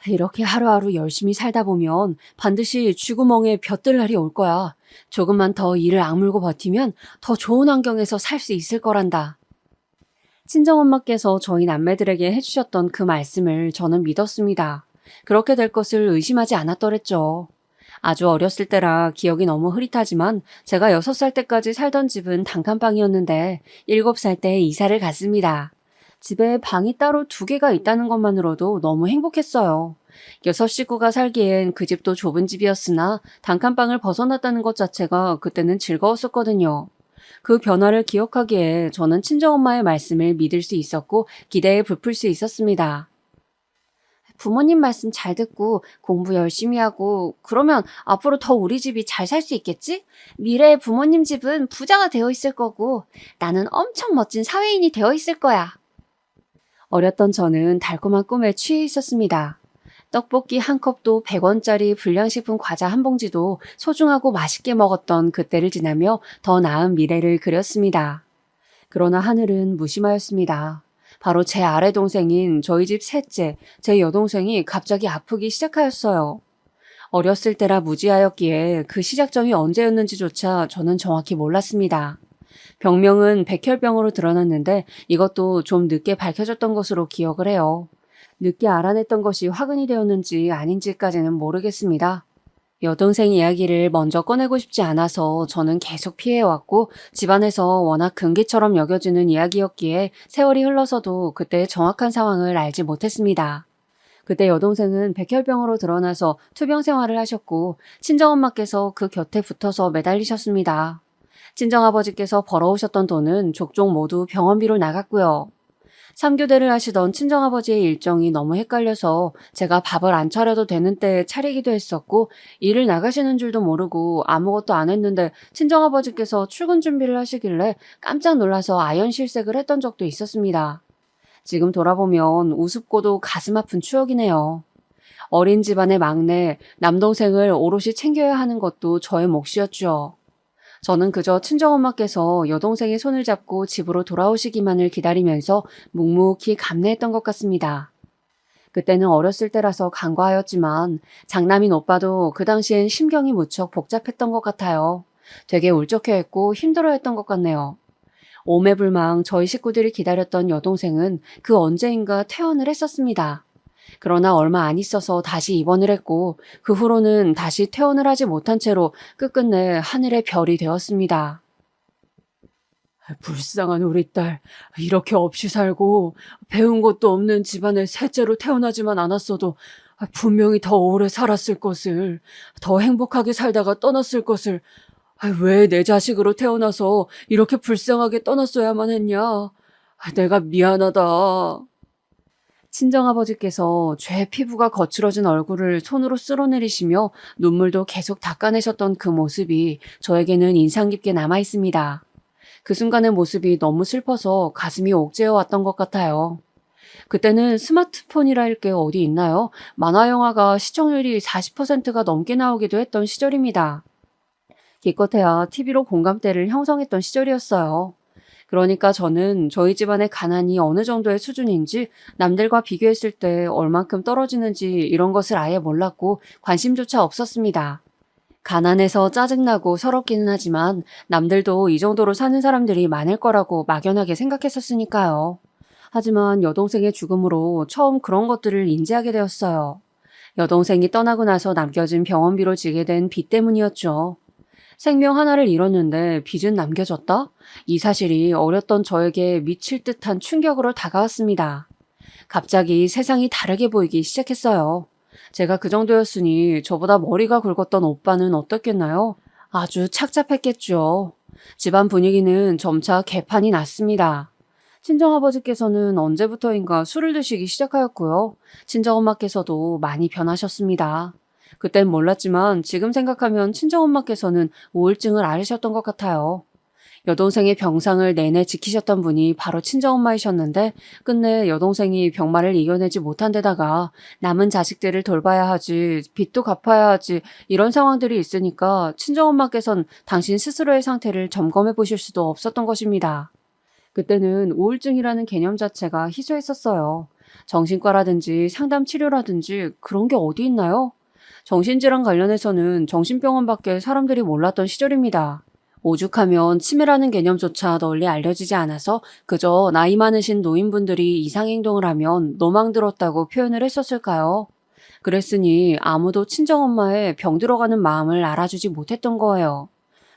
이렇게 하루하루 열심히 살다 보면 반드시 쥐구멍에 벼뜰 날이 올 거야. 조금만 더 이를 악물고 버티면 더 좋은 환경에서 살 수 있을 거란다. 친정엄마께서 저희 남매들에게 해주셨던 그 말씀을 저는 믿었습니다. 그렇게 될 것을 의심하지 않았더랬죠. 아주 어렸을 때라 기억이 너무 흐릿하지만 제가 6살 때까지 살던 집은 단칸방이었는데 7살 때 이사를 갔습니다. 집에 방이 따로 2개가 있다는 것만으로도 너무 행복했어요. 6식구가 살기엔 그 집도 좁은 집이었으나 단칸방을 벗어났다는 것 자체가 그때는 즐거웠었거든요. 그 변화를 기억하기에 저는 친정엄마의 말씀을 믿을 수 있었고 기대에 부풀 수 있었습니다. 부모님 말씀 잘 듣고 공부 열심히 하고 그러면 앞으로 더 우리 집이 잘 살 수 있겠지? 미래의 부모님 집은 부자가 되어 있을 거고 나는 엄청 멋진 사회인이 되어 있을 거야. 어렸던 저는 달콤한 꿈에 취해 있었습니다. 떡볶이 한 컵도 100원짜리 불량식품 과자 한 봉지도 소중하고 맛있게 먹었던 그때를 지나며 더 나은 미래를 그렸습니다. 그러나 하늘은 무심하였습니다. 바로 제 아래 동생인 저희 집 셋째, 제 여동생이 갑자기 아프기 시작하였어요. 어렸을 때라 무지하였기에 그 시작점이 언제였는지조차 저는 정확히 몰랐습니다. 병명은 백혈병으로 드러났는데 이것도 좀 늦게 밝혀졌던 것으로 기억을 해요. 늦게 알아냈던 것이 화근이 되었는지 아닌지까지는 모르겠습니다. 여동생 이야기를 먼저 꺼내고 싶지 않아서 저는 계속 피해왔고 집안에서 워낙 금기처럼 여겨지는 이야기였기에 세월이 흘러서도 그때의 정확한 상황을 알지 못했습니다. 그때 여동생은 백혈병으로 드러나서 투병 생활을 하셨고 친정엄마께서 그 곁에 붙어서 매달리셨습니다. 친정아버지께서 벌어오셨던 돈은 족족 모두 병원비로 나갔고요. 3교대를 하시던 친정아버지의 일정이 너무 헷갈려서 제가 밥을 안 차려도 되는 때에 차리기도 했었고 일을 나가시는 줄도 모르고 아무것도 안 했는데 친정아버지께서 출근 준비를 하시길래 깜짝 놀라서 아연실색을 했던 적도 있었습니다. 지금 돌아보면 우습고도 가슴 아픈 추억이네요. 어린 집안의 막내, 남동생을 오롯이 챙겨야 하는 것도 저의 몫이었죠. 저는 그저 친정엄마께서 여동생의 손을 잡고 집으로 돌아오시기만을 기다리면서 묵묵히 감내했던 것 같습니다. 그때는 어렸을 때라서 간과하였지만 장남인 오빠도 그 당시엔 심경이 무척 복잡했던 것 같아요. 되게 울적해했고 힘들어했던 것 같네요. 오매불망 저희 식구들이 기다렸던 여동생은 그 언제인가 퇴원을 했었습니다. 그러나 얼마 안 있어서 다시 입원을 했고 그 후로는 다시 퇴원을 하지 못한 채로 끝끝내 하늘의 별이 되었습니다. 불쌍한 우리 딸. 이렇게 없이 살고 배운 것도 없는 집안에 셋째로 태어나지만 않았어도 분명히 더 오래 살았을 것을, 더 행복하게 살다가 떠났을 것을, 왜 내 자식으로 태어나서 이렇게 불쌍하게 떠났어야만 했냐. 내가 미안하다. 친정아버지께서 죄 피부가 거칠어진 얼굴을 손으로 쓸어내리시며 눈물도 계속 닦아내셨던 그 모습이 저에게는 인상 깊게 남아 있습니다. 그 순간의 모습이 너무 슬퍼서 가슴이 옥죄어 왔던 것 같아요. 그때는 스마트폰이랄 게 어디 있나요? 만화 영화가 시청률이 40%가 넘게 나오기도 했던 시절입니다. 기껏해야 TV로 공감대를 형성했던 시절이었어요. 그러니까 저는 저희 집안의 가난이 어느 정도의 수준인지, 남들과 비교했을 때 얼만큼 떨어지는지 이런 것을 아예 몰랐고 관심조차 없었습니다. 가난해서 짜증나고 서럽기는 하지만 남들도 이 정도로 사는 사람들이 많을 거라고 막연하게 생각했었으니까요. 하지만 여동생의 죽음으로 처음 그런 것들을 인지하게 되었어요. 여동생이 떠나고 나서 남겨진 병원비로 지게 된 빚 때문이었죠. 생명 하나를 잃었는데 빚은 남겨졌다? 이 사실이 어렸던 저에게 미칠 듯한 충격으로 다가왔습니다. 갑자기 세상이 다르게 보이기 시작했어요. 제가 그 정도였으니 저보다 머리가 굵었던 오빠는 어떻겠나요? 아주 착잡했겠죠. 집안 분위기는 점차 개판이 났습니다. 친정아버지께서는 언제부터인가 술을 드시기 시작하였고요. 친정엄마께서도 많이 변하셨습니다. 그땐 몰랐지만 지금 생각하면 친정엄마께서는 우울증을 앓으셨던 것 같아요. 여동생의 병상을 내내 지키셨던 분이 바로 친정엄마이셨는데 끝내 여동생이 병마를 이겨내지 못한 데다가 남은 자식들을 돌봐야 하지, 빚도 갚아야 하지, 이런 상황들이 있으니까 친정엄마께서는 당신 스스로의 상태를 점검해 보실 수도 없었던 것입니다. 그때는 우울증이라는 개념 자체가 희소했었어요. 정신과라든지 상담 치료라든지 그런 게 어디 있나요? 정신질환 관련해서는 정신병원밖에 사람들이 몰랐던 시절입니다. 오죽하면 치매라는 개념조차 널리 알려지지 않아서 그저 나이 많으신 노인분들이 이상행동을 하면 노망 들었다고 표현을 했었을까요? 그랬으니 아무도 친정엄마의 병 들어가는 마음을 알아주지 못했던 거예요.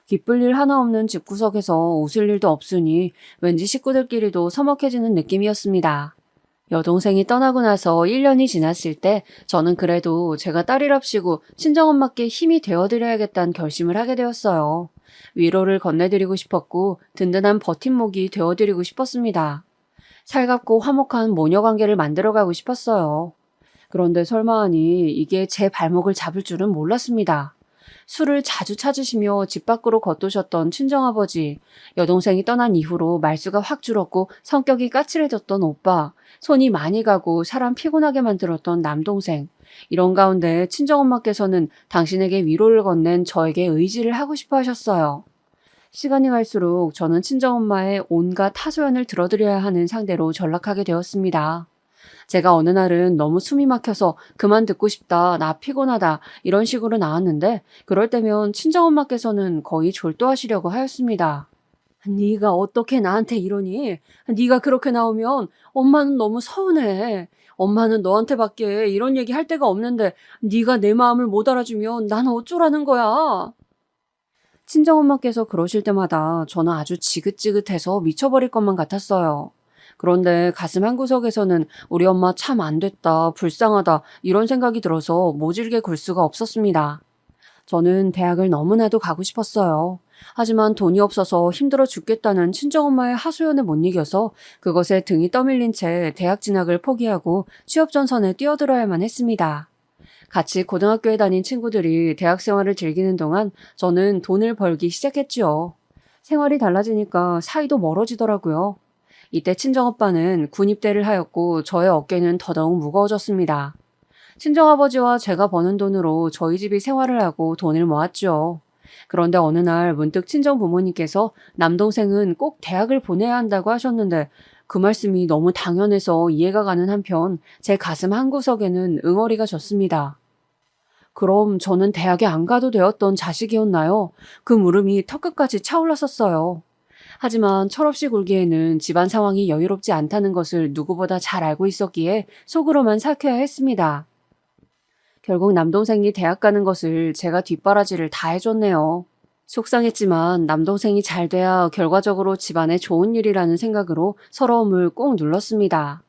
기쁠 일 하나 없는 집구석에서 웃을 일도 없으니 왠지 식구들끼리도 서먹해지는 느낌이었습니다. 여동생이 떠나고 나서 1년이 지났을 때 저는 그래도 제가 딸이랍시고 친정엄마께 힘이 되어드려야겠다는 결심을 하게 되었어요. 위로를 건네드리고 싶었고 든든한 버팀목이 되어드리고 싶었습니다. 살갑고 화목한 모녀관계를 만들어가고 싶었어요. 그런데 설마하니 이게 제 발목을 잡을 줄은 몰랐습니다. 술을 자주 찾으시며 집 밖으로 걷도셨던 친정아버지, 여동생이 떠난 이후로 말수가 확 줄었고 성격이 까칠해졌던 오빠, 손이 많이 가고 사람 피곤하게 만들었던 남동생, 이런 가운데 친정엄마께서는 당신에게 위로를 건넨 저에게 의지를 하고 싶어 하셨어요. 시간이 갈수록 저는 친정엄마의 온갖 하소연을 들어드려야 하는 상대로 전락하게 되었습니다. 제가 어느 날은 너무 숨이 막혀서 그만 듣고 싶다, 나 피곤하다 이런 식으로 나왔는데 그럴 때면 친정엄마께서는 거의 졸도하시려고 하였습니다. 네가 어떻게 나한테 이러니? 네가 그렇게 나오면 엄마는 너무 서운해. 엄마는 너한테밖에 이런 얘기 할 데가 없는데 네가 내 마음을 못 알아주면 난 어쩌라는 거야. 친정엄마께서 그러실 때마다 저는 아주 지긋지긋해서 미쳐버릴 것만 같았어요. 그런데 가슴 한구석에서는 우리 엄마 참 안 됐다, 불쌍하다 이런 생각이 들어서 모질게 굴 수가 없었습니다. 저는 대학을 너무나도 가고 싶었어요. 하지만 돈이 없어서 힘들어 죽겠다는 친정엄마의 하소연에 못 이겨서 그것에 등이 떠밀린 채 대학 진학을 포기하고 취업 전선에 뛰어들어야만 했습니다. 같이 고등학교에 다닌 친구들이 대학 생활을 즐기는 동안 저는 돈을 벌기 시작했지요. 생활이 달라지니까 사이도 멀어지더라고요. 이때 친정오빠는 군입대를 하였고 저의 어깨는 더더욱 무거워졌습니다. 친정아버지와 제가 버는 돈으로 저희 집이 생활을 하고 돈을 모았죠. 그런데 어느 날 문득 친정 부모님께서 남동생은 꼭 대학을 보내야 한다고 하셨는데 그 말씀이 너무 당연해서 이해가 가는 한편 제 가슴 한구석에는 응어리가 졌습니다. 그럼 저는 대학에 안 가도 되었던 자식이었나요? 그 물음이 턱끝까지 차올랐었어요. 하지만 철없이 굴기에는 집안 상황이 여유롭지 않다는 것을 누구보다 잘 알고 있었기에 속으로만 삭혀야 했습니다. 결국 남동생이 대학 가는 것을 제가 뒷바라지를 다 해줬네요. 속상했지만 남동생이 잘 돼야 결과적으로 집안에 좋은 일이라는 생각으로 서러움을 꾹 눌렀습니다.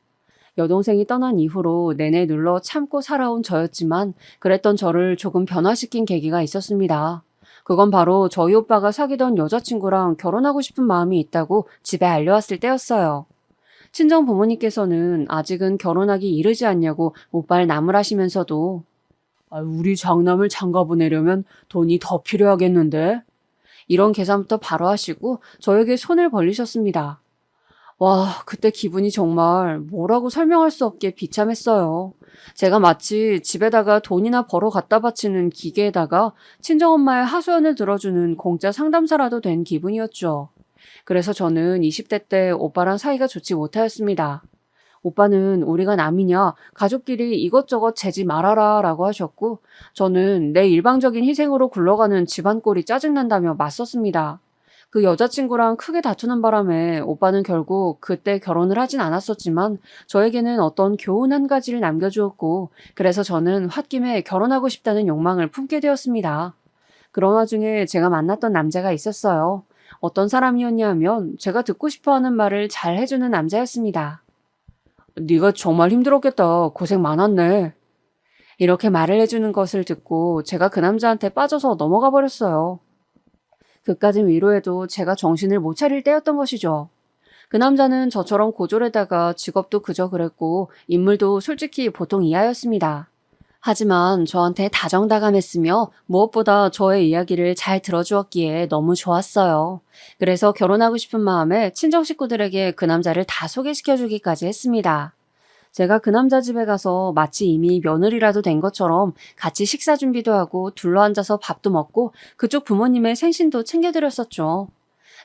여동생이 떠난 이후로 내내 눌러 참고 살아온 저였지만 그랬던 저를 조금 변화시킨 계기가 있었습니다. 그건 바로 저희 오빠가 사귀던 여자친구랑 결혼하고 싶은 마음이 있다고 집에 알려왔을 때였어요. 친정 부모님께서는 아직은 결혼하기 이르지 않냐고 오빠를 나무라시면서도 우리 장남을 장가 보내려면 돈이 더 필요하겠는데? 이런 계산부터 바로 하시고 저에게 손을 벌리셨습니다. 와, 그때 기분이 정말 뭐라고 설명할 수 없게 비참했어요. 제가 마치 집에다가 돈이나 벌어 갖다 바치는 기계에다가 친정엄마의 하소연을 들어주는 공짜 상담사라도 된 기분이었죠. 그래서 저는 20대 때 오빠랑 사이가 좋지 못하였습니다. 오빠는 우리가 남이냐, 가족끼리 이것저것 재지 말아라 라고 하셨고, 저는 내 일방적인 희생으로 굴러가는 집안 꼴이 짜증난다며 맞섰습니다. 그 여자친구랑 크게 다투는 바람에 오빠는 결국 그때 결혼을 하진 않았었지만 저에게는 어떤 교훈 한 가지를 남겨주었고, 그래서 저는 홧김에 결혼하고 싶다는 욕망을 품게 되었습니다. 그런 와중에 제가 만났던 남자가 있었어요. 어떤 사람이었냐 하면 제가 듣고 싶어하는 말을 잘 해주는 남자였습니다. 네가 정말 힘들었겠다. 고생 많았네. 이렇게 말을 해주는 것을 듣고 제가 그 남자한테 빠져서 넘어가 버렸어요. 그까진 위로해도 제가 정신을 못 차릴 때였던 것이죠. 그 남자는 저처럼 고졸에다가 직업도 그저 그랬고 인물도 솔직히 보통 이하였습니다. 하지만 저한테 다정다감했으며 무엇보다 저의 이야기를 잘 들어주었기에 너무 좋았어요. 그래서 결혼하고 싶은 마음에 친정 식구들에게 그 남자를 다 소개시켜주기까지 했습니다. 제가 그 남자 집에 가서 마치 이미 며느리라도 된 것처럼 같이 식사 준비도 하고 둘러앉아서 밥도 먹고 그쪽 부모님의 생신도 챙겨드렸었죠.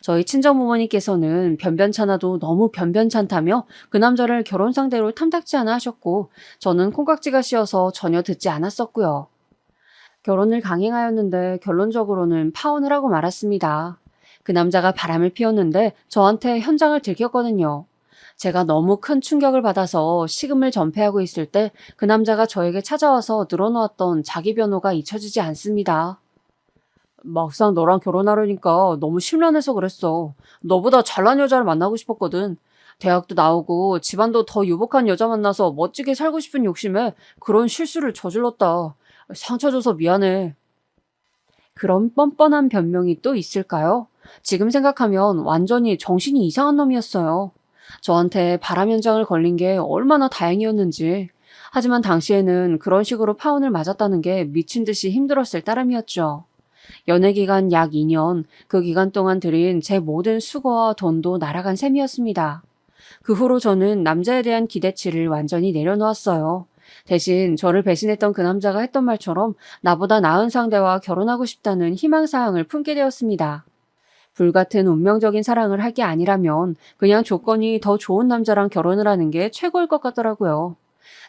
저희 친정 부모님께서는 변변찮아도 너무 변변찮다며 그 남자를 결혼 상대로 탐탁지 않아 하셨고 저는 콩깍지가 씌어서 전혀 듣지 않았었고요. 결혼을 강행하였는데 결론적으로는 파혼을 하고 말았습니다. 그 남자가 바람을 피웠는데 저한테 현장을 들켰거든요. 제가 너무 큰 충격을 받아서 식음을 전폐하고 있을 때 그 남자가 저에게 찾아와서 늘어놓았던 자기 변호가 잊혀지지 않습니다. 막상 너랑 결혼하려니까 너무 심란해서 그랬어. 너보다 잘난 여자를 만나고 싶었거든. 대학도 나오고 집안도 더 유복한 여자 만나서 멋지게 살고 싶은 욕심에 그런 실수를 저질렀다. 상처 줘서 미안해. 그런 뻔뻔한 변명이 또 있을까요? 지금 생각하면 완전히 정신이 이상한 놈이었어요. 저한테 바람 현장을 걸린 게 얼마나 다행이었는지. 하지만 당시에는 그런 식으로 파혼을 맞았다는 게 미친 듯이 힘들었을 따름이었죠. 연애 기간 약 2년, 그 기간 동안 들인 제 모든 수고와 돈도 날아간 셈이었습니다. 그 후로 저는 남자에 대한 기대치를 완전히 내려놓았어요. 대신 저를 배신했던 그 남자가 했던 말처럼 나보다 나은 상대와 결혼하고 싶다는 희망사항을 품게 되었습니다. 불같은 운명적인 사랑을 할 게 아니라면 그냥 조건이 더 좋은 남자랑 결혼을 하는 게 최고일 것 같더라고요.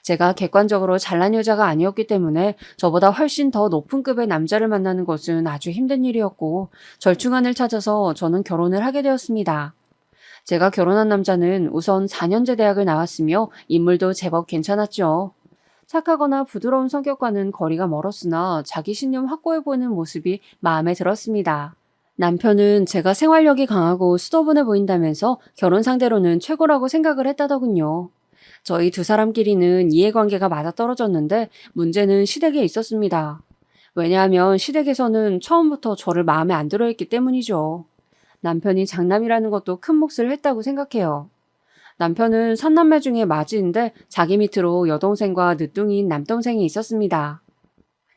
제가 객관적으로 잘난 여자가 아니었기 때문에 저보다 훨씬 더 높은 급의 남자를 만나는 것은 아주 힘든 일이었고 절충안을 찾아서 저는 결혼을 하게 되었습니다. 제가 결혼한 남자는 우선 4년제 대학을 나왔으며 인물도 제법 괜찮았죠. 착하거나 부드러운 성격과는 거리가 멀었으나 자기 신념 확고해 보이는 모습이 마음에 들었습니다. 남편은 제가 생활력이 강하고 수더분해 보인다면서 결혼 상대로는 최고라고 생각을 했다더군요. 저희 두 사람끼리는 이해관계가 맞아떨어졌는데 문제는 시댁에 있었습니다. 왜냐하면 시댁에서는 처음부터 저를 마음에 안 들어 했기 때문이죠. 남편이 장남이라는 것도 큰 몫을 했다고 생각해요. 남편은 3남매 중에 맞이인데 자기 밑으로 여동생과 늦둥이인 남동생이 있었습니다.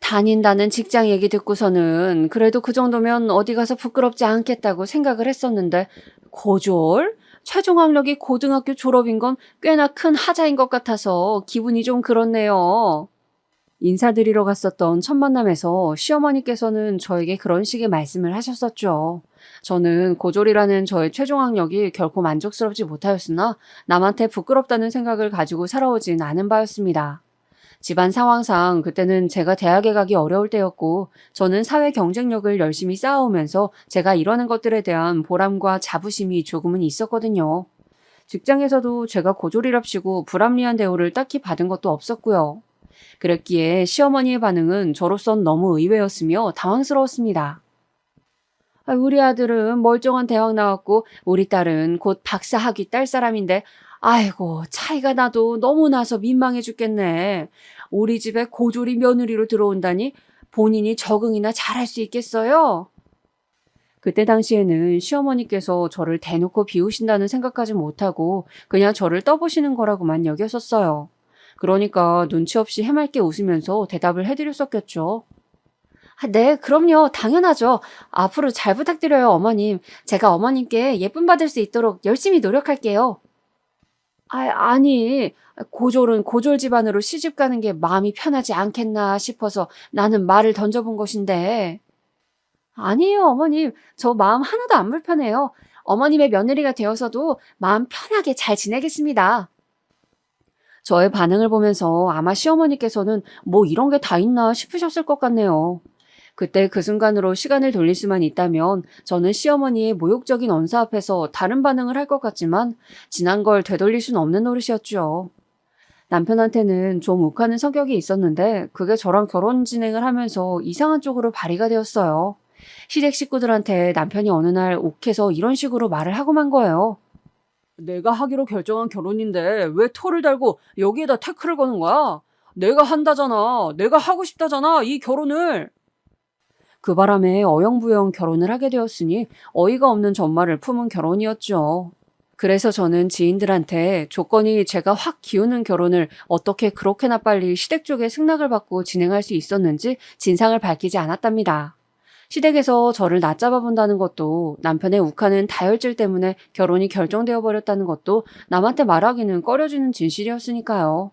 다닌다는 직장 얘기 듣고서는 그래도 그 정도면 어디 가서 부끄럽지 않겠다고 생각을 했었는데 고졸? 최종 학력이 고등학교 졸업인 건 꽤나 큰 하자인 것 같아서 기분이 좀 그렇네요. 인사드리러 갔었던 첫 만남에서 시어머니께서는 저에게 그런 식의 말씀을 하셨었죠. 저는 고졸이라는 저의 최종 학력이 결코 만족스럽지 못하였으나 남한테 부끄럽다는 생각을 가지고 살아오진 않은 바였습니다. 집안 상황상 그때는 제가 대학에 가기 어려울 때였고 저는 사회 경쟁력을 열심히 쌓아오면서 제가 이뤄낸 것들에 대한 보람과 자부심이 조금은 있었거든요. 직장에서도 제가 고졸이랍시고 불합리한 대우를 딱히 받은 것도 없었고요. 그랬기에 시어머니의 반응은 저로선 너무 의외였으며 당황스러웠습니다. 우리 아들은 멀쩡한 대학 나왔고 우리 딸은 곧 박사 학위 딸 사람인데 아이고 차이가 나도 너무 나서 민망해 죽겠네. 우리 집에 고졸이 며느리로 들어온다니 본인이 적응이나 잘할 수 있겠어요? 그때 당시에는 시어머니께서 저를 대놓고 비우신다는 생각까지 못하고 그냥 저를 떠보시는 거라고만 여겼었어요. 그러니까 눈치 없이 해맑게 웃으면서 대답을 해드렸었겠죠. 네, 그럼요. 당연하죠. 앞으로 잘 부탁드려요, 어머님. 제가 어머님께 예쁨 받을 수 있도록 열심히 노력할게요. 아니, 고졸은 고졸 집안으로 시집 가는 게 마음이 편하지 않겠나 싶어서 나는 말을 던져본 것인데. 아니에요, 어머님. 저 마음 하나도 안 불편해요. 어머님의 며느리가 되어서도 마음 편하게 잘 지내겠습니다. 저의 반응을 보면서 아마 시어머니께서는 뭐 이런 게 다 있나 싶으셨을 것 같네요. 그때 그 순간으로 시간을 돌릴 수만 있다면 저는 시어머니의 모욕적인 언사 앞에서 다른 반응을 할 것 같지만 지난 걸 되돌릴 수는 없는 노릇이었죠. 남편한테는 좀 욱하는 성격이 있었는데 그게 저랑 결혼 진행을 하면서 이상한 쪽으로 발휘가 되었어요. 시댁 식구들한테 남편이 어느 날 욱해서 이런 식으로 말을 하고 만 거예요. 내가 하기로 결정한 결혼인데 왜 토를 달고 여기에다 태클을 거는 거야? 내가 한다잖아. 내가 하고 싶다잖아. 이 결혼을. 그 바람에 어영부영 결혼을 하게 되었으니 어이가 없는 전말을 품은 결혼이었죠. 그래서 저는 지인들한테 조건이 제가 확 기우는 결혼을 어떻게 그렇게나 빨리 시댁 쪽에 승낙을 받고 진행할 수 있었는지 진상을 밝히지 않았답니다. 시댁에서 저를 낮잡아 본다는 것도 남편의 욱하는 다혈질 때문에 결혼이 결정되어 버렸다는 것도 남한테 말하기는 꺼려지는 진실이었으니까요.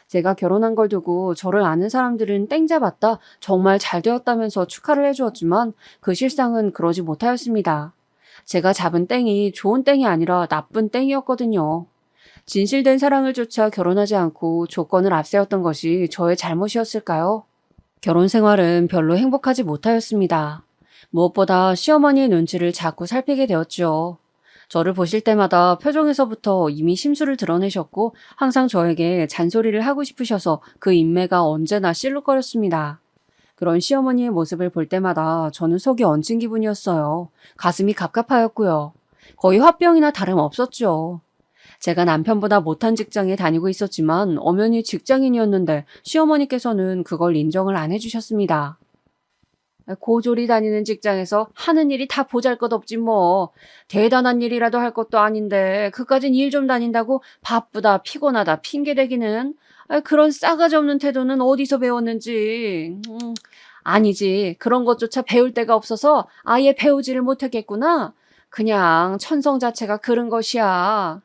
제가 결혼한 걸 두고 저를 아는 사람들은 땡 잡았다, 정말 잘 되었다면서 축하를 해주었지만 그 실상은 그러지 못하였습니다. 제가 잡은 땡이 좋은 땡이 아니라 나쁜 땡이었거든요. 진실된 사랑을 쫓아 결혼하지 않고 조건을 앞세웠던 것이 저의 잘못이었을까요? 결혼 생활은 별로 행복하지 못하였습니다. 무엇보다 시어머니의 눈치를 자꾸 살피게 되었죠. 저를 보실 때마다 표정에서부터 이미 심술을 드러내셨고 항상 저에게 잔소리를 하고 싶으셔서 그 인매가 언제나 실룩거렸습니다. 그런 시어머니의 모습을 볼 때마다 저는 속이 얹힌 기분이었어요. 가슴이 갑갑하였고요. 거의 화병이나 다름없었죠. 제가 남편보다 못한 직장에 다니고 있었지만 엄연히 직장인이었는데 시어머니께서는 그걸 인정을 안 해주셨습니다. 고졸이 다니는 직장에서 하는 일이 다 보잘것없지 뭐. 대단한 일이라도 할 것도 아닌데 그까진 일 좀 다닌다고 바쁘다 피곤하다 핑계대기는. 그런 싸가지 없는 태도는 어디서 배웠는지. 아니지. 그런 것조차 배울 데가 없어서 아예 배우지를 못했겠구나. 그냥 천성 자체가 그런 것이야.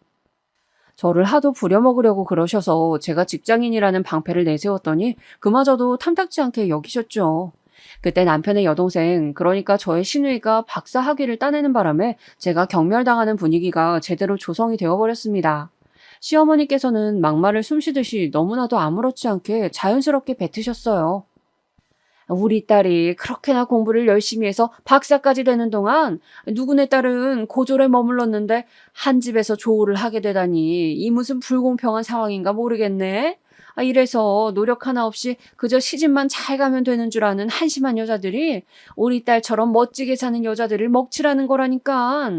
저를 하도 부려먹으려고 그러셔서 제가 직장인이라는 방패를 내세웠더니 그마저도 탐탁지 않게 여기셨죠. 그때 남편의 여동생, 그러니까 저의 시누이가 박사 학위를 따내는 바람에 제가 경멸당하는 분위기가 제대로 조성이 되어버렸습니다. 시어머니께서는 막말을 숨쉬듯이 너무나도 아무렇지 않게 자연스럽게 뱉으셨어요. 우리 딸이 그렇게나 공부를 열심히 해서 박사까지 되는 동안 누구네 딸은 고졸에 머물렀는데 한 집에서 조우를 하게 되다니 이 무슨 불공평한 상황인가 모르겠네. 이래서 노력 하나 없이 그저 시집만 잘 가면 되는 줄 아는 한심한 여자들이 우리 딸처럼 멋지게 사는 여자들을 먹칠하는 거라니까.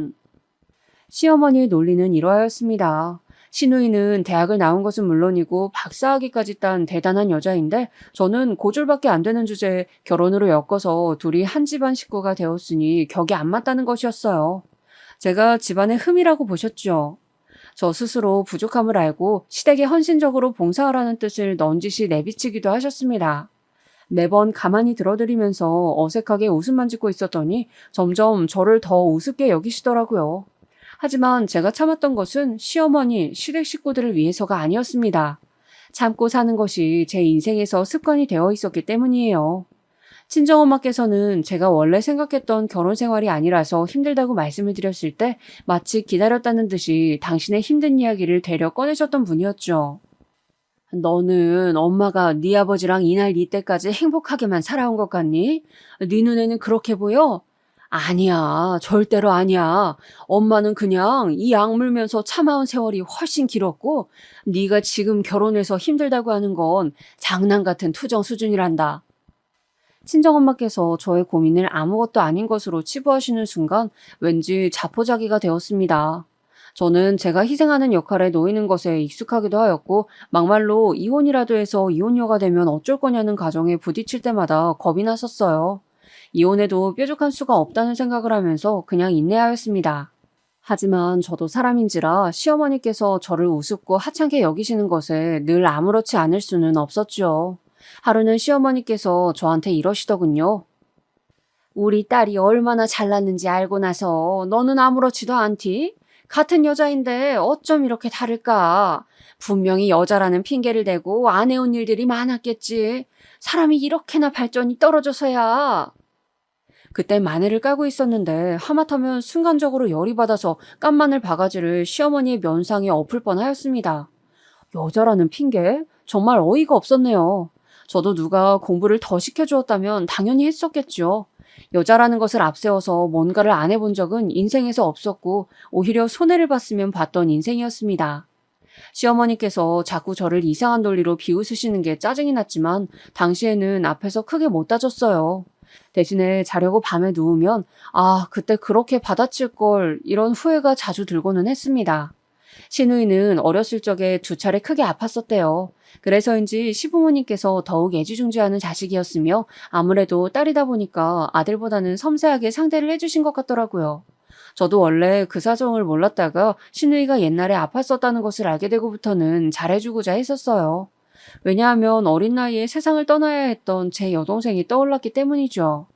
시어머니의 논리는 이러하였습니다. 시누이는 대학을 나온 것은 물론이고 박사학위까지 딴 대단한 여자인데 저는 고졸밖에 안 되는 주제에 결혼으로 엮어서 둘이 한 집안 식구가 되었으니 격이 안 맞다는 것이었어요. 제가 집안의 흠이라고 보셨죠. 저 스스로 부족함을 알고 시댁에 헌신적으로 봉사하라는 뜻을 넌지시 내비치기도 하셨습니다. 매번 가만히 들어드리면서 어색하게 웃음만 짓고 있었더니 점점 저를 더 우습게 여기시더라고요. 하지만 제가 참았던 것은 시어머니, 시댁 식구들을 위해서가 아니었습니다. 참고 사는 것이 제 인생에서 습관이 되어 있었기 때문이에요. 친정엄마께서는 제가 원래 생각했던 결혼 생활이 아니라서 힘들다고 말씀을 드렸을 때 마치 기다렸다는 듯이 당신의 힘든 이야기를 되려 꺼내셨던 분이었죠. 너는 엄마가 네 아버지랑 이날 이때까지 행복하게만 살아온 것 같니? 네 눈에는 그렇게 보여? 아니야, 절대로 아니야. 엄마는 그냥 이 악물면서 참아온 세월이 훨씬 길었고 네가 지금 결혼해서 힘들다고 하는 건 장난 같은 투정 수준이란다. 친정엄마께서 저의 고민을 아무것도 아닌 것으로 치부하시는 순간 왠지 자포자기가 되었습니다. 저는 제가 희생하는 역할에 놓이는 것에 익숙하기도 하였고 막말로 이혼이라도 해서 이혼녀가 되면 어쩔 거냐는 가정에 부딪힐 때마다 겁이 났었어요. 이혼해도 뾰족한 수가 없다는 생각을 하면서 그냥 인내하였습니다. 하지만 저도 사람인지라 시어머니께서 저를 우습고 하찮게 여기시는 것에 늘 아무렇지 않을 수는 없었죠. 하루는 시어머니께서 저한테 이러시더군요. 우리 딸이 얼마나 잘났는지 알고 나서 너는 아무렇지도 않디? 같은 여자인데 어쩜 이렇게 다를까? 분명히 여자라는 핑계를 대고 안 해온 일들이 많았겠지. 사람이 이렇게나 발전이 떨어져서야. 그때 마늘을 까고 있었는데 하마터면 순간적으로 열이 받아서 깐 마늘 바가지를 시어머니의 면상에 엎을 뻔하였습니다. 여자라는 핑계? 정말 어이가 없었네요. 저도 누가 공부를 더 시켜주었다면 당연히 했었겠죠. 여자라는 것을 앞세워서 뭔가를 안 해본 적은 인생에서 없었고 오히려 손해를 봤으면 봤던 인생이었습니다. 시어머니께서 자꾸 저를 이상한 논리로 비웃으시는 게 짜증이 났지만 당시에는 앞에서 크게 못 따졌어요. 대신에 자려고 밤에 누우면 그때 그렇게 받아칠 걸 이런 후회가 자주 들고는 했습니다. 시누이는 어렸을 적에 2차례 크게 아팠었대요. 그래서인지 시부모님께서 더욱 애지중지하는 자식이었으며 아무래도 딸이다 보니까 아들보다는 섬세하게 상대를 해주신 것 같더라고요. 저도 원래 그 사정을 몰랐다가 시누이가 옛날에 아팠었다는 것을 알게 되고부터는 잘해주고자 했었어요. 왜냐하면 어린 나이에 세상을 떠나야 했던 제 여동생이 떠올랐기 때문이죠.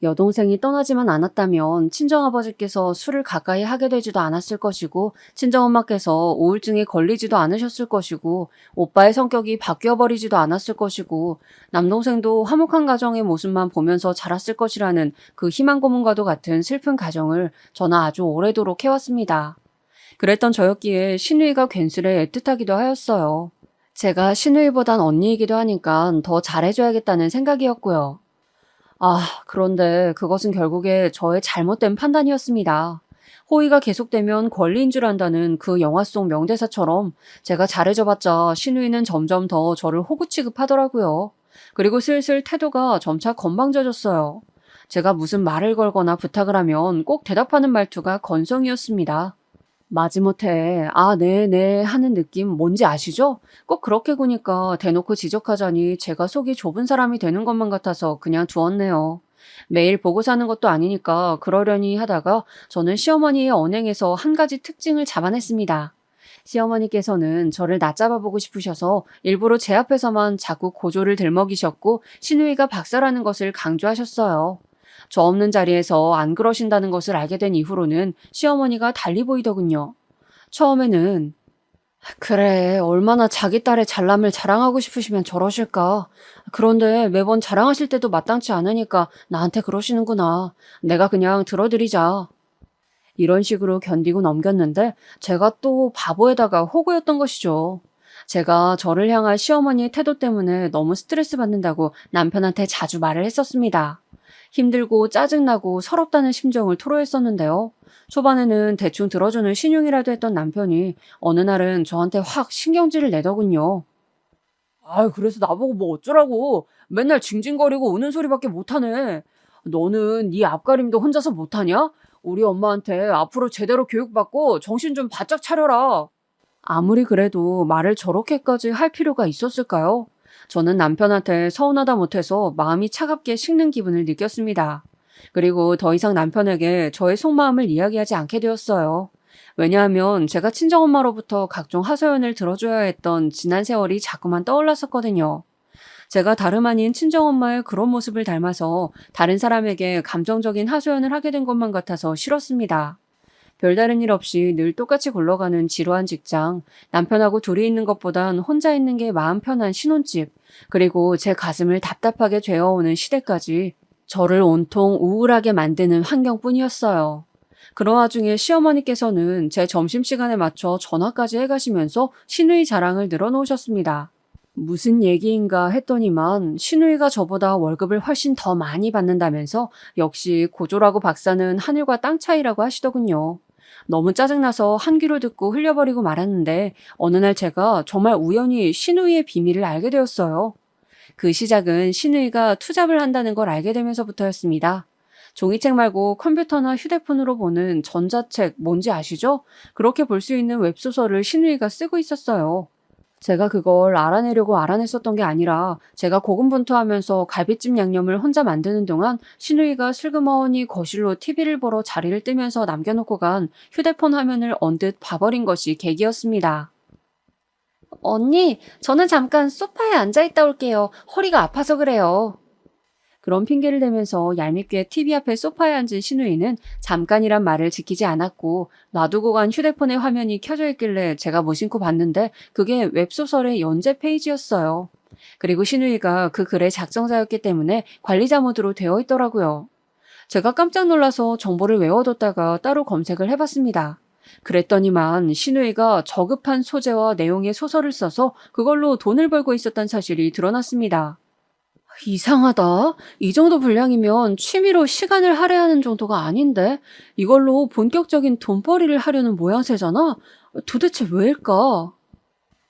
여동생이 떠나지만 않았다면 친정아버지께서 술을 가까이 하게 되지도 않았을 것이고 친정엄마께서 우울증에 걸리지도 않으셨을 것이고 오빠의 성격이 바뀌어버리지도 않았을 것이고 남동생도 화목한 가정의 모습만 보면서 자랐을 것이라는 그 희망 고문과도 같은 슬픈 가정을 저는 아주 오래도록 해왔습니다. 그랬던 저였기에 시누이가 괜스레 애틋하기도 하였어요. 제가 시누이보단 언니이기도 하니까 더 잘해줘야겠다는 생각이었고요. 그런데 그것은 결국에 저의 잘못된 판단이었습니다. 호의가 계속되면 권리인 줄 안다는 그 영화 속 명대사처럼 제가 잘해줘봤자 시누이는 점점 더 저를 호구 취급하더라고요. 그리고 슬슬 태도가 점차 건방져졌어요. 제가 무슨 말을 걸거나 부탁을 하면 꼭 대답하는 말투가 건성이었습니다. 마지못해 네네 하는 느낌 뭔지 아시죠? 꼭 그렇게 구니까 대놓고 지적하자니 제가 속이 좁은 사람이 되는 것만 같아서 그냥 두었네요. 매일 보고 사는 것도 아니니까 그러려니 하다가 저는 시어머니의 언행에서 한 가지 특징을 잡아냈습니다. 시어머니께서는 저를 낮잡아 보고 싶으셔서 일부러 제 앞에서만 자꾸 고조를 들먹이셨고 시누이가 박사라는 것을 강조하셨어요. 저 없는 자리에서 안 그러신다는 것을 알게 된 이후로는 시어머니가 달리 보이더군요. 처음에는 그래, 얼마나 자기 딸의 잘남을 자랑하고 싶으시면 저러실까. 그런데 매번 자랑하실 때도 마땅치 않으니까 나한테 그러시는구나. 내가 그냥 들어드리자. 이런 식으로 견디고 넘겼는데 제가 또 바보에다가 호구였던 것이죠. 제가 저를 향한 시어머니의 태도 때문에 너무 스트레스 받는다고 남편한테 자주 말을 했었습니다. 힘들고 짜증나고 서럽다는 심정을 토로했었는데요. 초반에는 대충 들어주는 신용이라도 했던 남편이 어느 날은 저한테 확 신경질을 내더군요. 그래서 나보고 뭐 어쩌라고. 맨날 징징거리고 우는 소리밖에 못하네. 너는 네 앞가림도 혼자서 못하냐? 우리 엄마한테 앞으로 제대로 교육받고 정신 좀 바짝 차려라. 아무리 그래도 말을 저렇게까지 할 필요가 있었을까요? 저는 남편한테 서운하다 못해서 마음이 차갑게 식는 기분을 느꼈습니다. 그리고 더 이상 남편에게 저의 속마음을 이야기하지 않게 되었어요. 왜냐하면 제가 친정엄마로부터 각종 하소연을 들어줘야 했던 지난 세월이 자꾸만 떠올랐었거든요. 제가 다름 아닌 친정엄마의 그런 모습을 닮아서 다른 사람에게 감정적인 하소연을 하게 된 것만 같아서 싫었습니다. 별다른 일 없이 늘 똑같이 굴러가는 지루한 직장, 남편하고 둘이 있는 것보단 혼자 있는 게 마음 편한 신혼집, 그리고 제 가슴을 답답하게 죄어오는 시대까지 저를 온통 우울하게 만드는 환경뿐이었어요. 그런 와중에 시어머니께서는 제 점심시간에 맞춰 전화까지 해가시면서 시누이 자랑을 늘어놓으셨습니다. 무슨 얘기인가 했더니만 시누이가 저보다 월급을 훨씬 더 많이 받는다면서 역시 고조라고 박사는 하늘과 땅 차이라고 하시더군요. 너무 짜증나서 한 귀로 듣고 흘려버리고 말았는데 어느 날 제가 정말 우연히 시누이의 비밀을 알게 되었어요. 그 시작은 신우이가 투잡을 한다는 걸 알게 되면서부터였습니다. 종이책 말고 컴퓨터나 휴대폰으로 보는 전자책 뭔지 아시죠? 그렇게 볼 수 있는 웹소설을 신우이가 쓰고 있었어요. 제가 그걸 알아내려고 알아냈었던 게 아니라 제가 고군분투하면서 갈비찜 양념을 혼자 만드는 동안 신우이가 슬그머니 거실로 TV를 보러 자리를 뜨면서 남겨놓고 간 휴대폰 화면을 언뜻 봐버린 것이 계기였습니다. 언니, 저는 잠깐 소파에 앉아있다 올게요. 허리가 아파서 그래요. 그런 핑계를 대면서 얄밉게 TV 앞에 소파에 앉은 신우이는 잠깐이란 말을 지키지 않았고 놔두고 간 휴대폰의 화면이 켜져 있길래 제가 무심코 봤는데 그게 웹소설의 연재 페이지였어요. 그리고 신우이가 그 글의 작성자였기 때문에 관리자 모드로 되어 있더라고요. 제가 깜짝 놀라서 정보를 외워뒀다가 따로 검색을 해봤습니다. 그랬더니만 신우이가 저급한 소재와 내용의 소설을 써서 그걸로 돈을 벌고 있었던 사실이 드러났습니다. 이상하다. 이 정도 분량이면 취미로 시간을 할애하는 정도가 아닌데 이걸로 본격적인 돈벌이를 하려는 모양새잖아. 도대체 왜일까?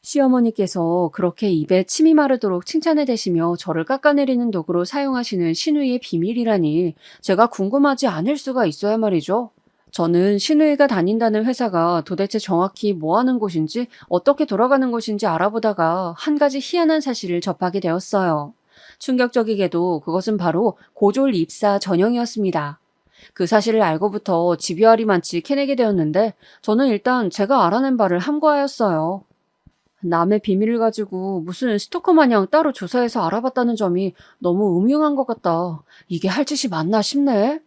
시어머니께서 그렇게 입에 침이 마르도록 칭찬을 대시며 저를 깎아내리는 도구로 사용하시는 신우이의 비밀이라니 제가 궁금하지 않을 수가 있어야 말이죠. 저는 신우이가 다닌다는 회사가 도대체 정확히 뭐 하는 곳인지 어떻게 돌아가는 곳인지 알아보다가 한 가지 희한한 사실을 접하게 되었어요. 충격적이게도 그것은 바로 고졸 입사 전형이었습니다. 그 사실을 알고부터 집요하리만치 캐내게 되었는데 저는 일단 제가 알아낸 바를 함구하였어요. 남의 비밀을 가지고 무슨 스토커 마냥 따로 조사해서 알아봤다는 점이 너무 음흉한 것 같다. 이게 할 짓이 맞나 싶네.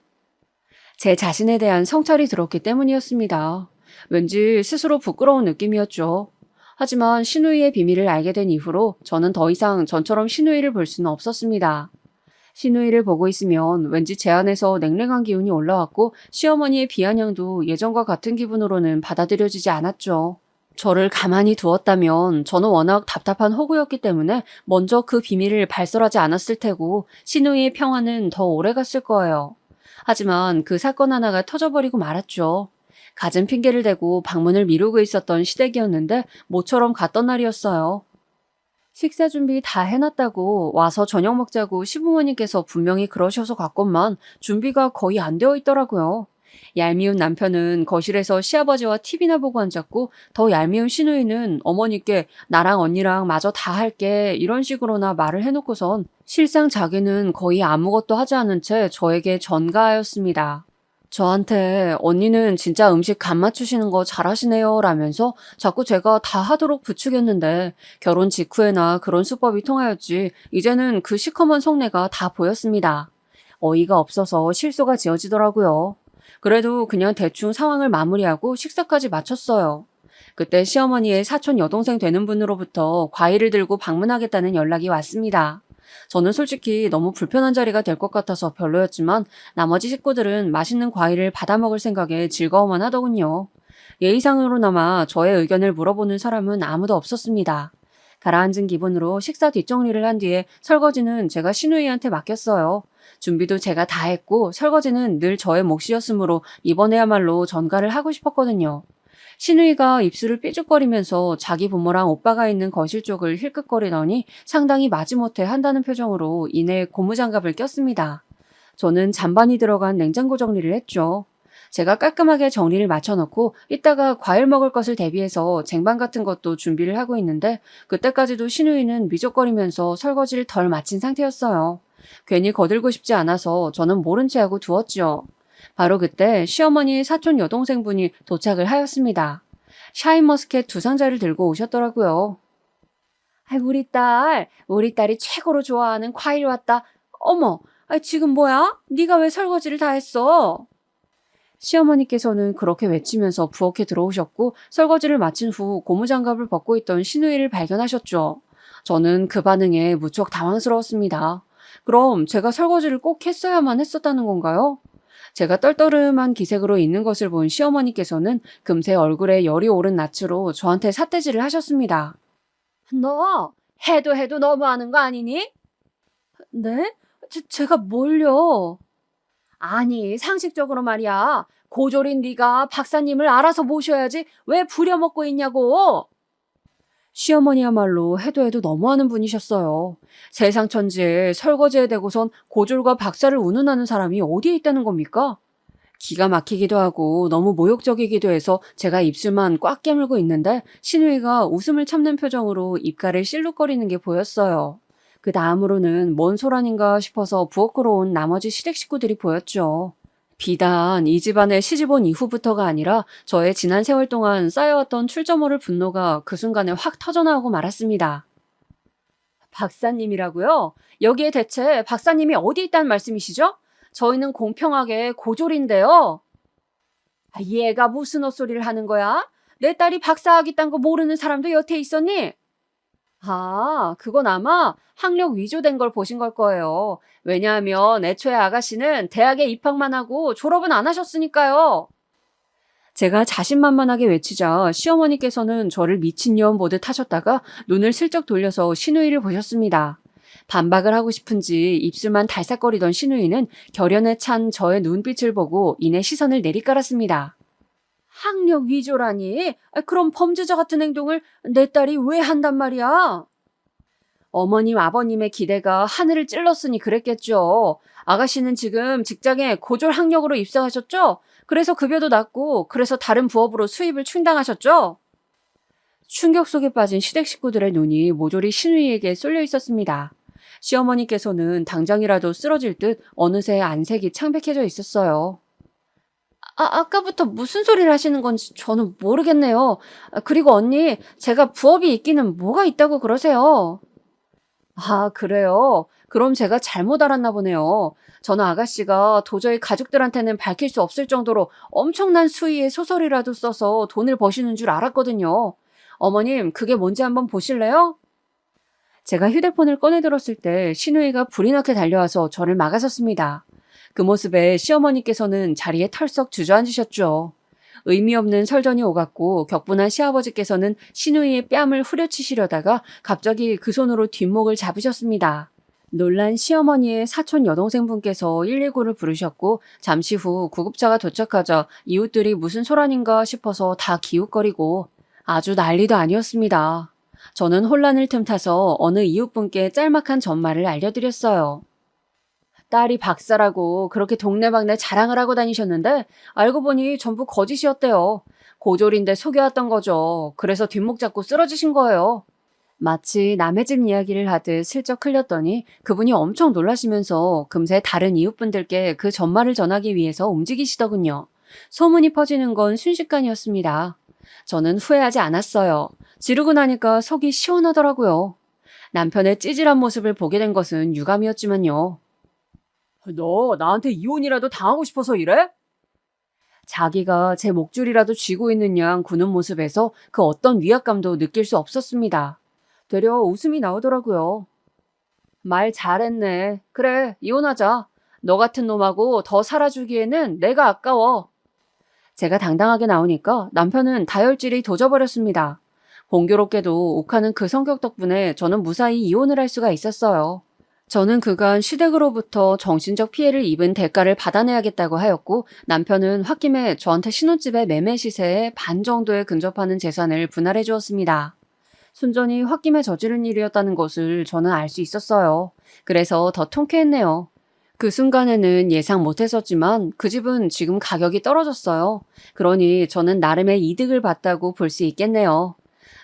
제 자신에 대한 성찰이 들었기 때문이었습니다. 왠지 스스로 부끄러운 느낌이었죠. 하지만 신우이의 비밀을 알게 된 이후로 저는 더 이상 전처럼 신우이를 볼 수는 없었습니다. 신우이를 보고 있으면 왠지 제 안에서 냉랭한 기운이 올라왔고 시어머니의 비아냥도 예전과 같은 기분으로는 받아들여지지 않았죠. 저를 가만히 두었다면 저는 워낙 답답한 호구였기 때문에 먼저 그 비밀을 발설하지 않았을 테고 신우이의 평화는 더 오래 갔을 거예요. 하지만 그 사건 하나가 터져버리고 말았죠. 갖은 핑계를 대고 방문을 미루고 있었던 시댁이었는데 모처럼 갔던 날이었어요. 식사 준비 다 해놨다고 와서 저녁 먹자고 시부모님께서 분명히 그러셔서 갔건만 준비가 거의 안 되어 있더라고요. 얄미운 남편은 거실에서 시아버지와 TV나 보고 앉았고 더 얄미운 시누이는 어머니께 나랑 언니랑 마저 다 할게 이런 식으로나 말을 해놓고선 실상 자기는 거의 아무것도 하지 않은 채 저에게 전가하였습니다. 저한테 언니는 진짜 음식 간 맞추시는 거 잘하시네요 라면서 자꾸 제가 다 하도록 부추겼는데 결혼 직후에나 그런 수법이 통하였지 이제는 그 시커먼 속내가 다 보였습니다. 어이가 없어서 실소가 지어지더라고요. 그래도 그냥 대충 상황을 마무리하고 식사까지 마쳤어요. 그때 시어머니의 사촌 여동생 되는 분으로부터 과일을 들고 방문하겠다는 연락이 왔습니다. 저는 솔직히 너무 불편한 자리가 될 것 같아서 별로였지만 나머지 식구들은 맛있는 과일을 받아먹을 생각에 즐거워만 하더군요. 예의상으로나마 저의 의견을 물어보는 사람은 아무도 없었습니다. 가라앉은 기분으로 식사 뒷정리를 한 뒤에 설거지는 제가 시누이한테 맡겼어요. 준비도 제가 다 했고 설거지는 늘 저의 몫이었으므로 이번에야말로 전가를 하고 싶었거든요. 시누이가 입술을 삐죽거리면서 자기 부모랑 오빠가 있는 거실 쪽을 힐끗거리더니 상당히 마지못해 한다는 표정으로 이내 고무장갑을 꼈습니다. 저는 잔반이 들어간 냉장고 정리를 했죠. 제가 깔끔하게 정리를 마쳐놓고 이따가 과일 먹을 것을 대비해서 쟁반 같은 것도 준비를 하고 있는데 그때까지도 시누이는 미적거리면서 설거지를 덜 마친 상태였어요. 괜히 거들고 싶지 않아서 저는 모른 채 하고 두었죠. 바로 그때 시어머니의 사촌 여동생분이 도착을 하였습니다. 샤인머스켓 2상자를 들고 오셨더라고요. 우리 딸이 최고로 좋아하는 과일 왔다. 어머, 지금 뭐야? 네가 왜 설거지를 다 했어? 시어머니께서는 그렇게 외치면서 부엌에 들어오셨고 설거지를 마친 후 고무장갑을 벗고 있던 시누이를 발견하셨죠. 저는 그 반응에 무척 당황스러웠습니다. 그럼 제가 설거지를 꼭 했어야만 했었다는 건가요? 제가 떨떠름한 기색으로 있는 것을 본 시어머니께서는 금세 얼굴에 열이 오른 낯으로 저한테 삿대질을 하셨습니다. 너 해도 너무하는 거 아니니? 네? 제가 뭘요? 아니 상식적으로 말이야. 고졸인 네가 박사님을 알아서 모셔야지 왜 부려먹고 있냐고. 시어머니야말로 해도 해도 너무하는 분이셨어요. 세상 천지에 설거지에 대고선 고졸과 박사를 운운하는 사람이 어디에 있다는 겁니까? 기가 막히기도 하고 너무 모욕적이기도 해서 제가 입술만 꽉 깨물고 있는데 신우이가 웃음을 참는 표정으로 입가를 실룩거리는 게 보였어요. 그 다음으로는 뭔 소란인가 싶어서 부엌으로 온 나머지 시댁 식구들이 보였죠. 비단 이 집안에 시집 온 이후부터가 아니라 저의 지난 세월 동안 쌓여왔던 출처모를 분노가 그 순간에 확 터져나오고 말았습니다. 박사님이라고요? 여기에 대체 박사님이 어디 있다는 말씀이시죠? 저희는 공평하게 고졸인데요. 얘가 무슨 헛소리를 하는 거야? 내 딸이 박사학위 딴 거 모르는 사람도 여태 있었니? 그건 아마 학력 위조된 걸 보신 걸 거예요. 왜냐하면 애초에 아가씨는 대학에 입학만 하고 졸업은 안 하셨으니까요. 제가 자신만만하게 외치자 시어머니께서는 저를 미친년 보듯 하셨다가 눈을 슬쩍 돌려서 신우이를 보셨습니다. 반박을 하고 싶은지 입술만 달싹거리던 신우이는 결연에 찬 저의 눈빛을 보고 이내 시선을 내리깔았습니다. 학력 위조라니? 그럼 범죄자 같은 행동을 내 딸이 왜 한단 말이야? 어머님, 아버님의 기대가 하늘을 찔렀으니 그랬겠죠. 아가씨는 지금 직장에 고졸 학력으로 입사하셨죠? 그래서 급여도 낮고 그래서 다른 부업으로 수입을 충당하셨죠? 충격 속에 빠진 시댁 식구들의 눈이 모조리 신우이에게 쏠려 있었습니다. 시어머니께서는 당장이라도 쓰러질 듯 어느새 안색이 창백해져 있었어요. 아까부터 무슨 소리를 하시는 건지 저는 모르겠네요. 그리고 언니, 제가 부업이 있기는 뭐가 있다고 그러세요? 그래요? 그럼 제가 잘못 알았나 보네요. 저는 아가씨가 도저히 가족들한테는 밝힐 수 없을 정도로 엄청난 수위의 소설이라도 써서 돈을 버시는 줄 알았거든요. 어머님, 그게 뭔지 한번 보실래요? 제가 휴대폰을 꺼내 들었을 때 신우이가 불이 나게 달려와서 저를 막아섰습니다. 그 모습에 시어머니께서는 자리에 털썩 주저앉으셨죠. 의미 없는 설전이 오갔고 격분한 시아버지께서는 신우이의 뺨을 후려치시려다가 갑자기 그 손으로 뒷목을 잡으셨습니다. 놀란 시어머니의 사촌 여동생분께서 119를 부르셨고 잠시 후 구급차가 도착하자 이웃들이 무슨 소란인가 싶어서 다 기웃거리고 아주 난리도 아니었습니다. 저는 혼란을 틈타서 어느 이웃분께 짤막한 전말을 알려드렸어요. 딸이 박사라고 그렇게 동네방네 자랑을 하고 다니셨는데 알고 보니 전부 거짓이었대요. 고졸인데 속여왔던 거죠. 그래서 뒷목 잡고 쓰러지신 거예요. 마치 남의 집 이야기를 하듯 슬쩍 흘렸더니 그분이 엄청 놀라시면서 금세 다른 이웃분들께 그 전말을 전하기 위해서 움직이시더군요. 소문이 퍼지는 건 순식간이었습니다. 저는 후회하지 않았어요. 지르고 나니까 속이 시원하더라고요. 남편의 찌질한 모습을 보게 된 것은 유감이었지만요. 너 나한테 이혼이라도 당하고 싶어서 이래? 자기가 제 목줄이라도 쥐고 있는 양 구는 모습에서 그 어떤 위압감도 느낄 수 없었습니다. 되려 웃음이 나오더라고요. 말 잘했네. 그래, 이혼하자. 너 같은 놈하고 더 살아주기에는 내가 아까워. 제가 당당하게 나오니까 남편은 다혈질이 도져버렸습니다. 공교롭게도 욱하는 그 성격 덕분에 저는 무사히 이혼을 할 수가 있었어요. 저는 그간 시댁으로부터 정신적 피해를 입은 대가를 받아내야겠다고 하였고 남편은 홧김에 저한테 신혼집의 매매 시세의 반 정도에 근접하는 재산을 분할해 주었습니다. 순전히 홧김에 저지른 일이었다는 것을 저는 알 수 있었어요. 그래서 더 통쾌했네요. 그 순간에는 예상 못했었지만 그 집은 지금 가격이 떨어졌어요. 그러니 저는 나름의 이득을 봤다고 볼 수 있겠네요.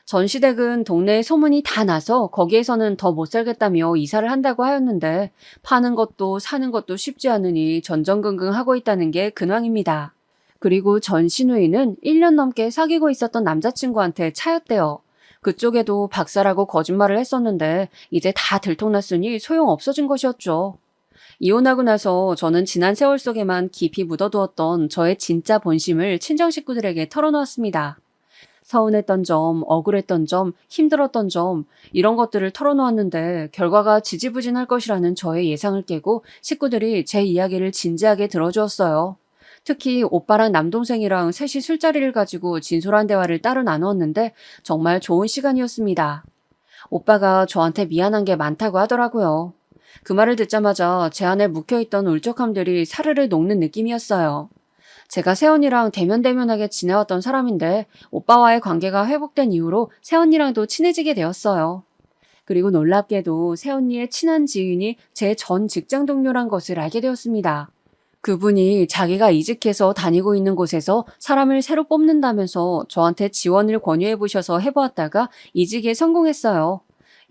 전 시댁은 동네에 소문이 다 나서 거기에서는 더 못 살겠다며 이사를 한다고 하였는데 파는 것도 사는 것도 쉽지 않으니 전전긍긍하고 있다는 게 근황입니다. 그리고 전 시누이는 1년 넘게 사귀고 있었던 남자친구한테 차였대요. 그쪽에도 박사라고 거짓말을 했었는데 이제 다 들통났으니 소용없어진 것이었죠. 이혼하고 나서 저는 지난 세월 속에만 깊이 묻어두었던 저의 진짜 본심을 친정 식구들에게 털어놓았습니다. 서운했던 점, 억울했던 점, 힘들었던 점 이런 것들을 털어놓았는데 결과가 지지부진할 것이라는 저의 예상을 깨고 식구들이 제 이야기를 진지하게 들어주었어요. 특히 오빠랑 남동생이랑 셋이 술자리를 가지고 진솔한 대화를 따로 나누었는데 정말 좋은 시간이었습니다. 오빠가 저한테 미안한 게 많다고 하더라고요. 그 말을 듣자마자 제 안에 묵혀있던 울적함들이 사르르 녹는 느낌이었어요. 제가 세언니랑 대면대면하게 지내왔던 사람인데 오빠와의 관계가 회복된 이후로 세언니랑도 친해지게 되었어요. 그리고 놀랍게도 세언니의 친한 지인이 제 전 직장 동료란 것을 알게 되었습니다. 그분이 자기가 이직해서 다니고 있는 곳에서 사람을 새로 뽑는다면서 저한테 지원을 권유해 보셔서 해보았다가 이직에 성공했어요.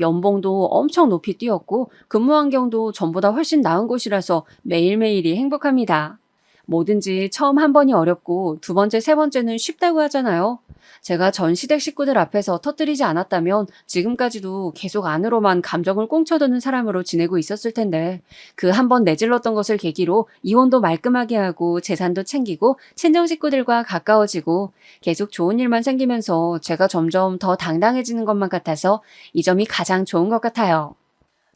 연봉도 엄청 높이 뛰었고 근무 환경도 전보다 훨씬 나은 곳이라서 매일매일이 행복합니다. 뭐든지 처음 한 번이 어렵고 두 번째, 세 번째는 쉽다고 하잖아요. 제가 전 시댁 식구들 앞에서 터뜨리지 않았다면 지금까지도 계속 안으로만 감정을 꽁쳐두는 사람으로 지내고 있었을 텐데 그 한 번 내질렀던 것을 계기로 이혼도 말끔하게 하고 재산도 챙기고 친정 식구들과 가까워지고 계속 좋은 일만 생기면서 제가 점점 더 당당해지는 것만 같아서 이 점이 가장 좋은 것 같아요.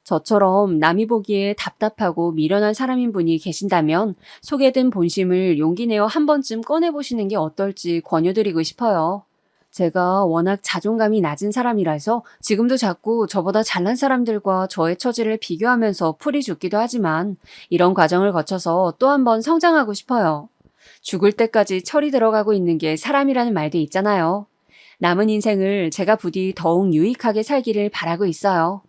저처럼 남이 보기에 답답하고 미련한 사람인 분이 계신다면 속에 든 본심을 용기 내어 한 번쯤 꺼내보시는 게 어떨지 권유드리고 싶어요. 제가 워낙 자존감이 낮은 사람이라서 지금도 자꾸 저보다 잘난 사람들과 저의 처지를 비교하면서 풀이 죽기도 하지만 이런 과정을 거쳐서 또 한 번 성장하고 싶어요. 죽을 때까지 철이 들어가고 있는 게 사람이라는 말도 있잖아요. 남은 인생을 제가 부디 더욱 유익하게 살기를 바라고 있어요.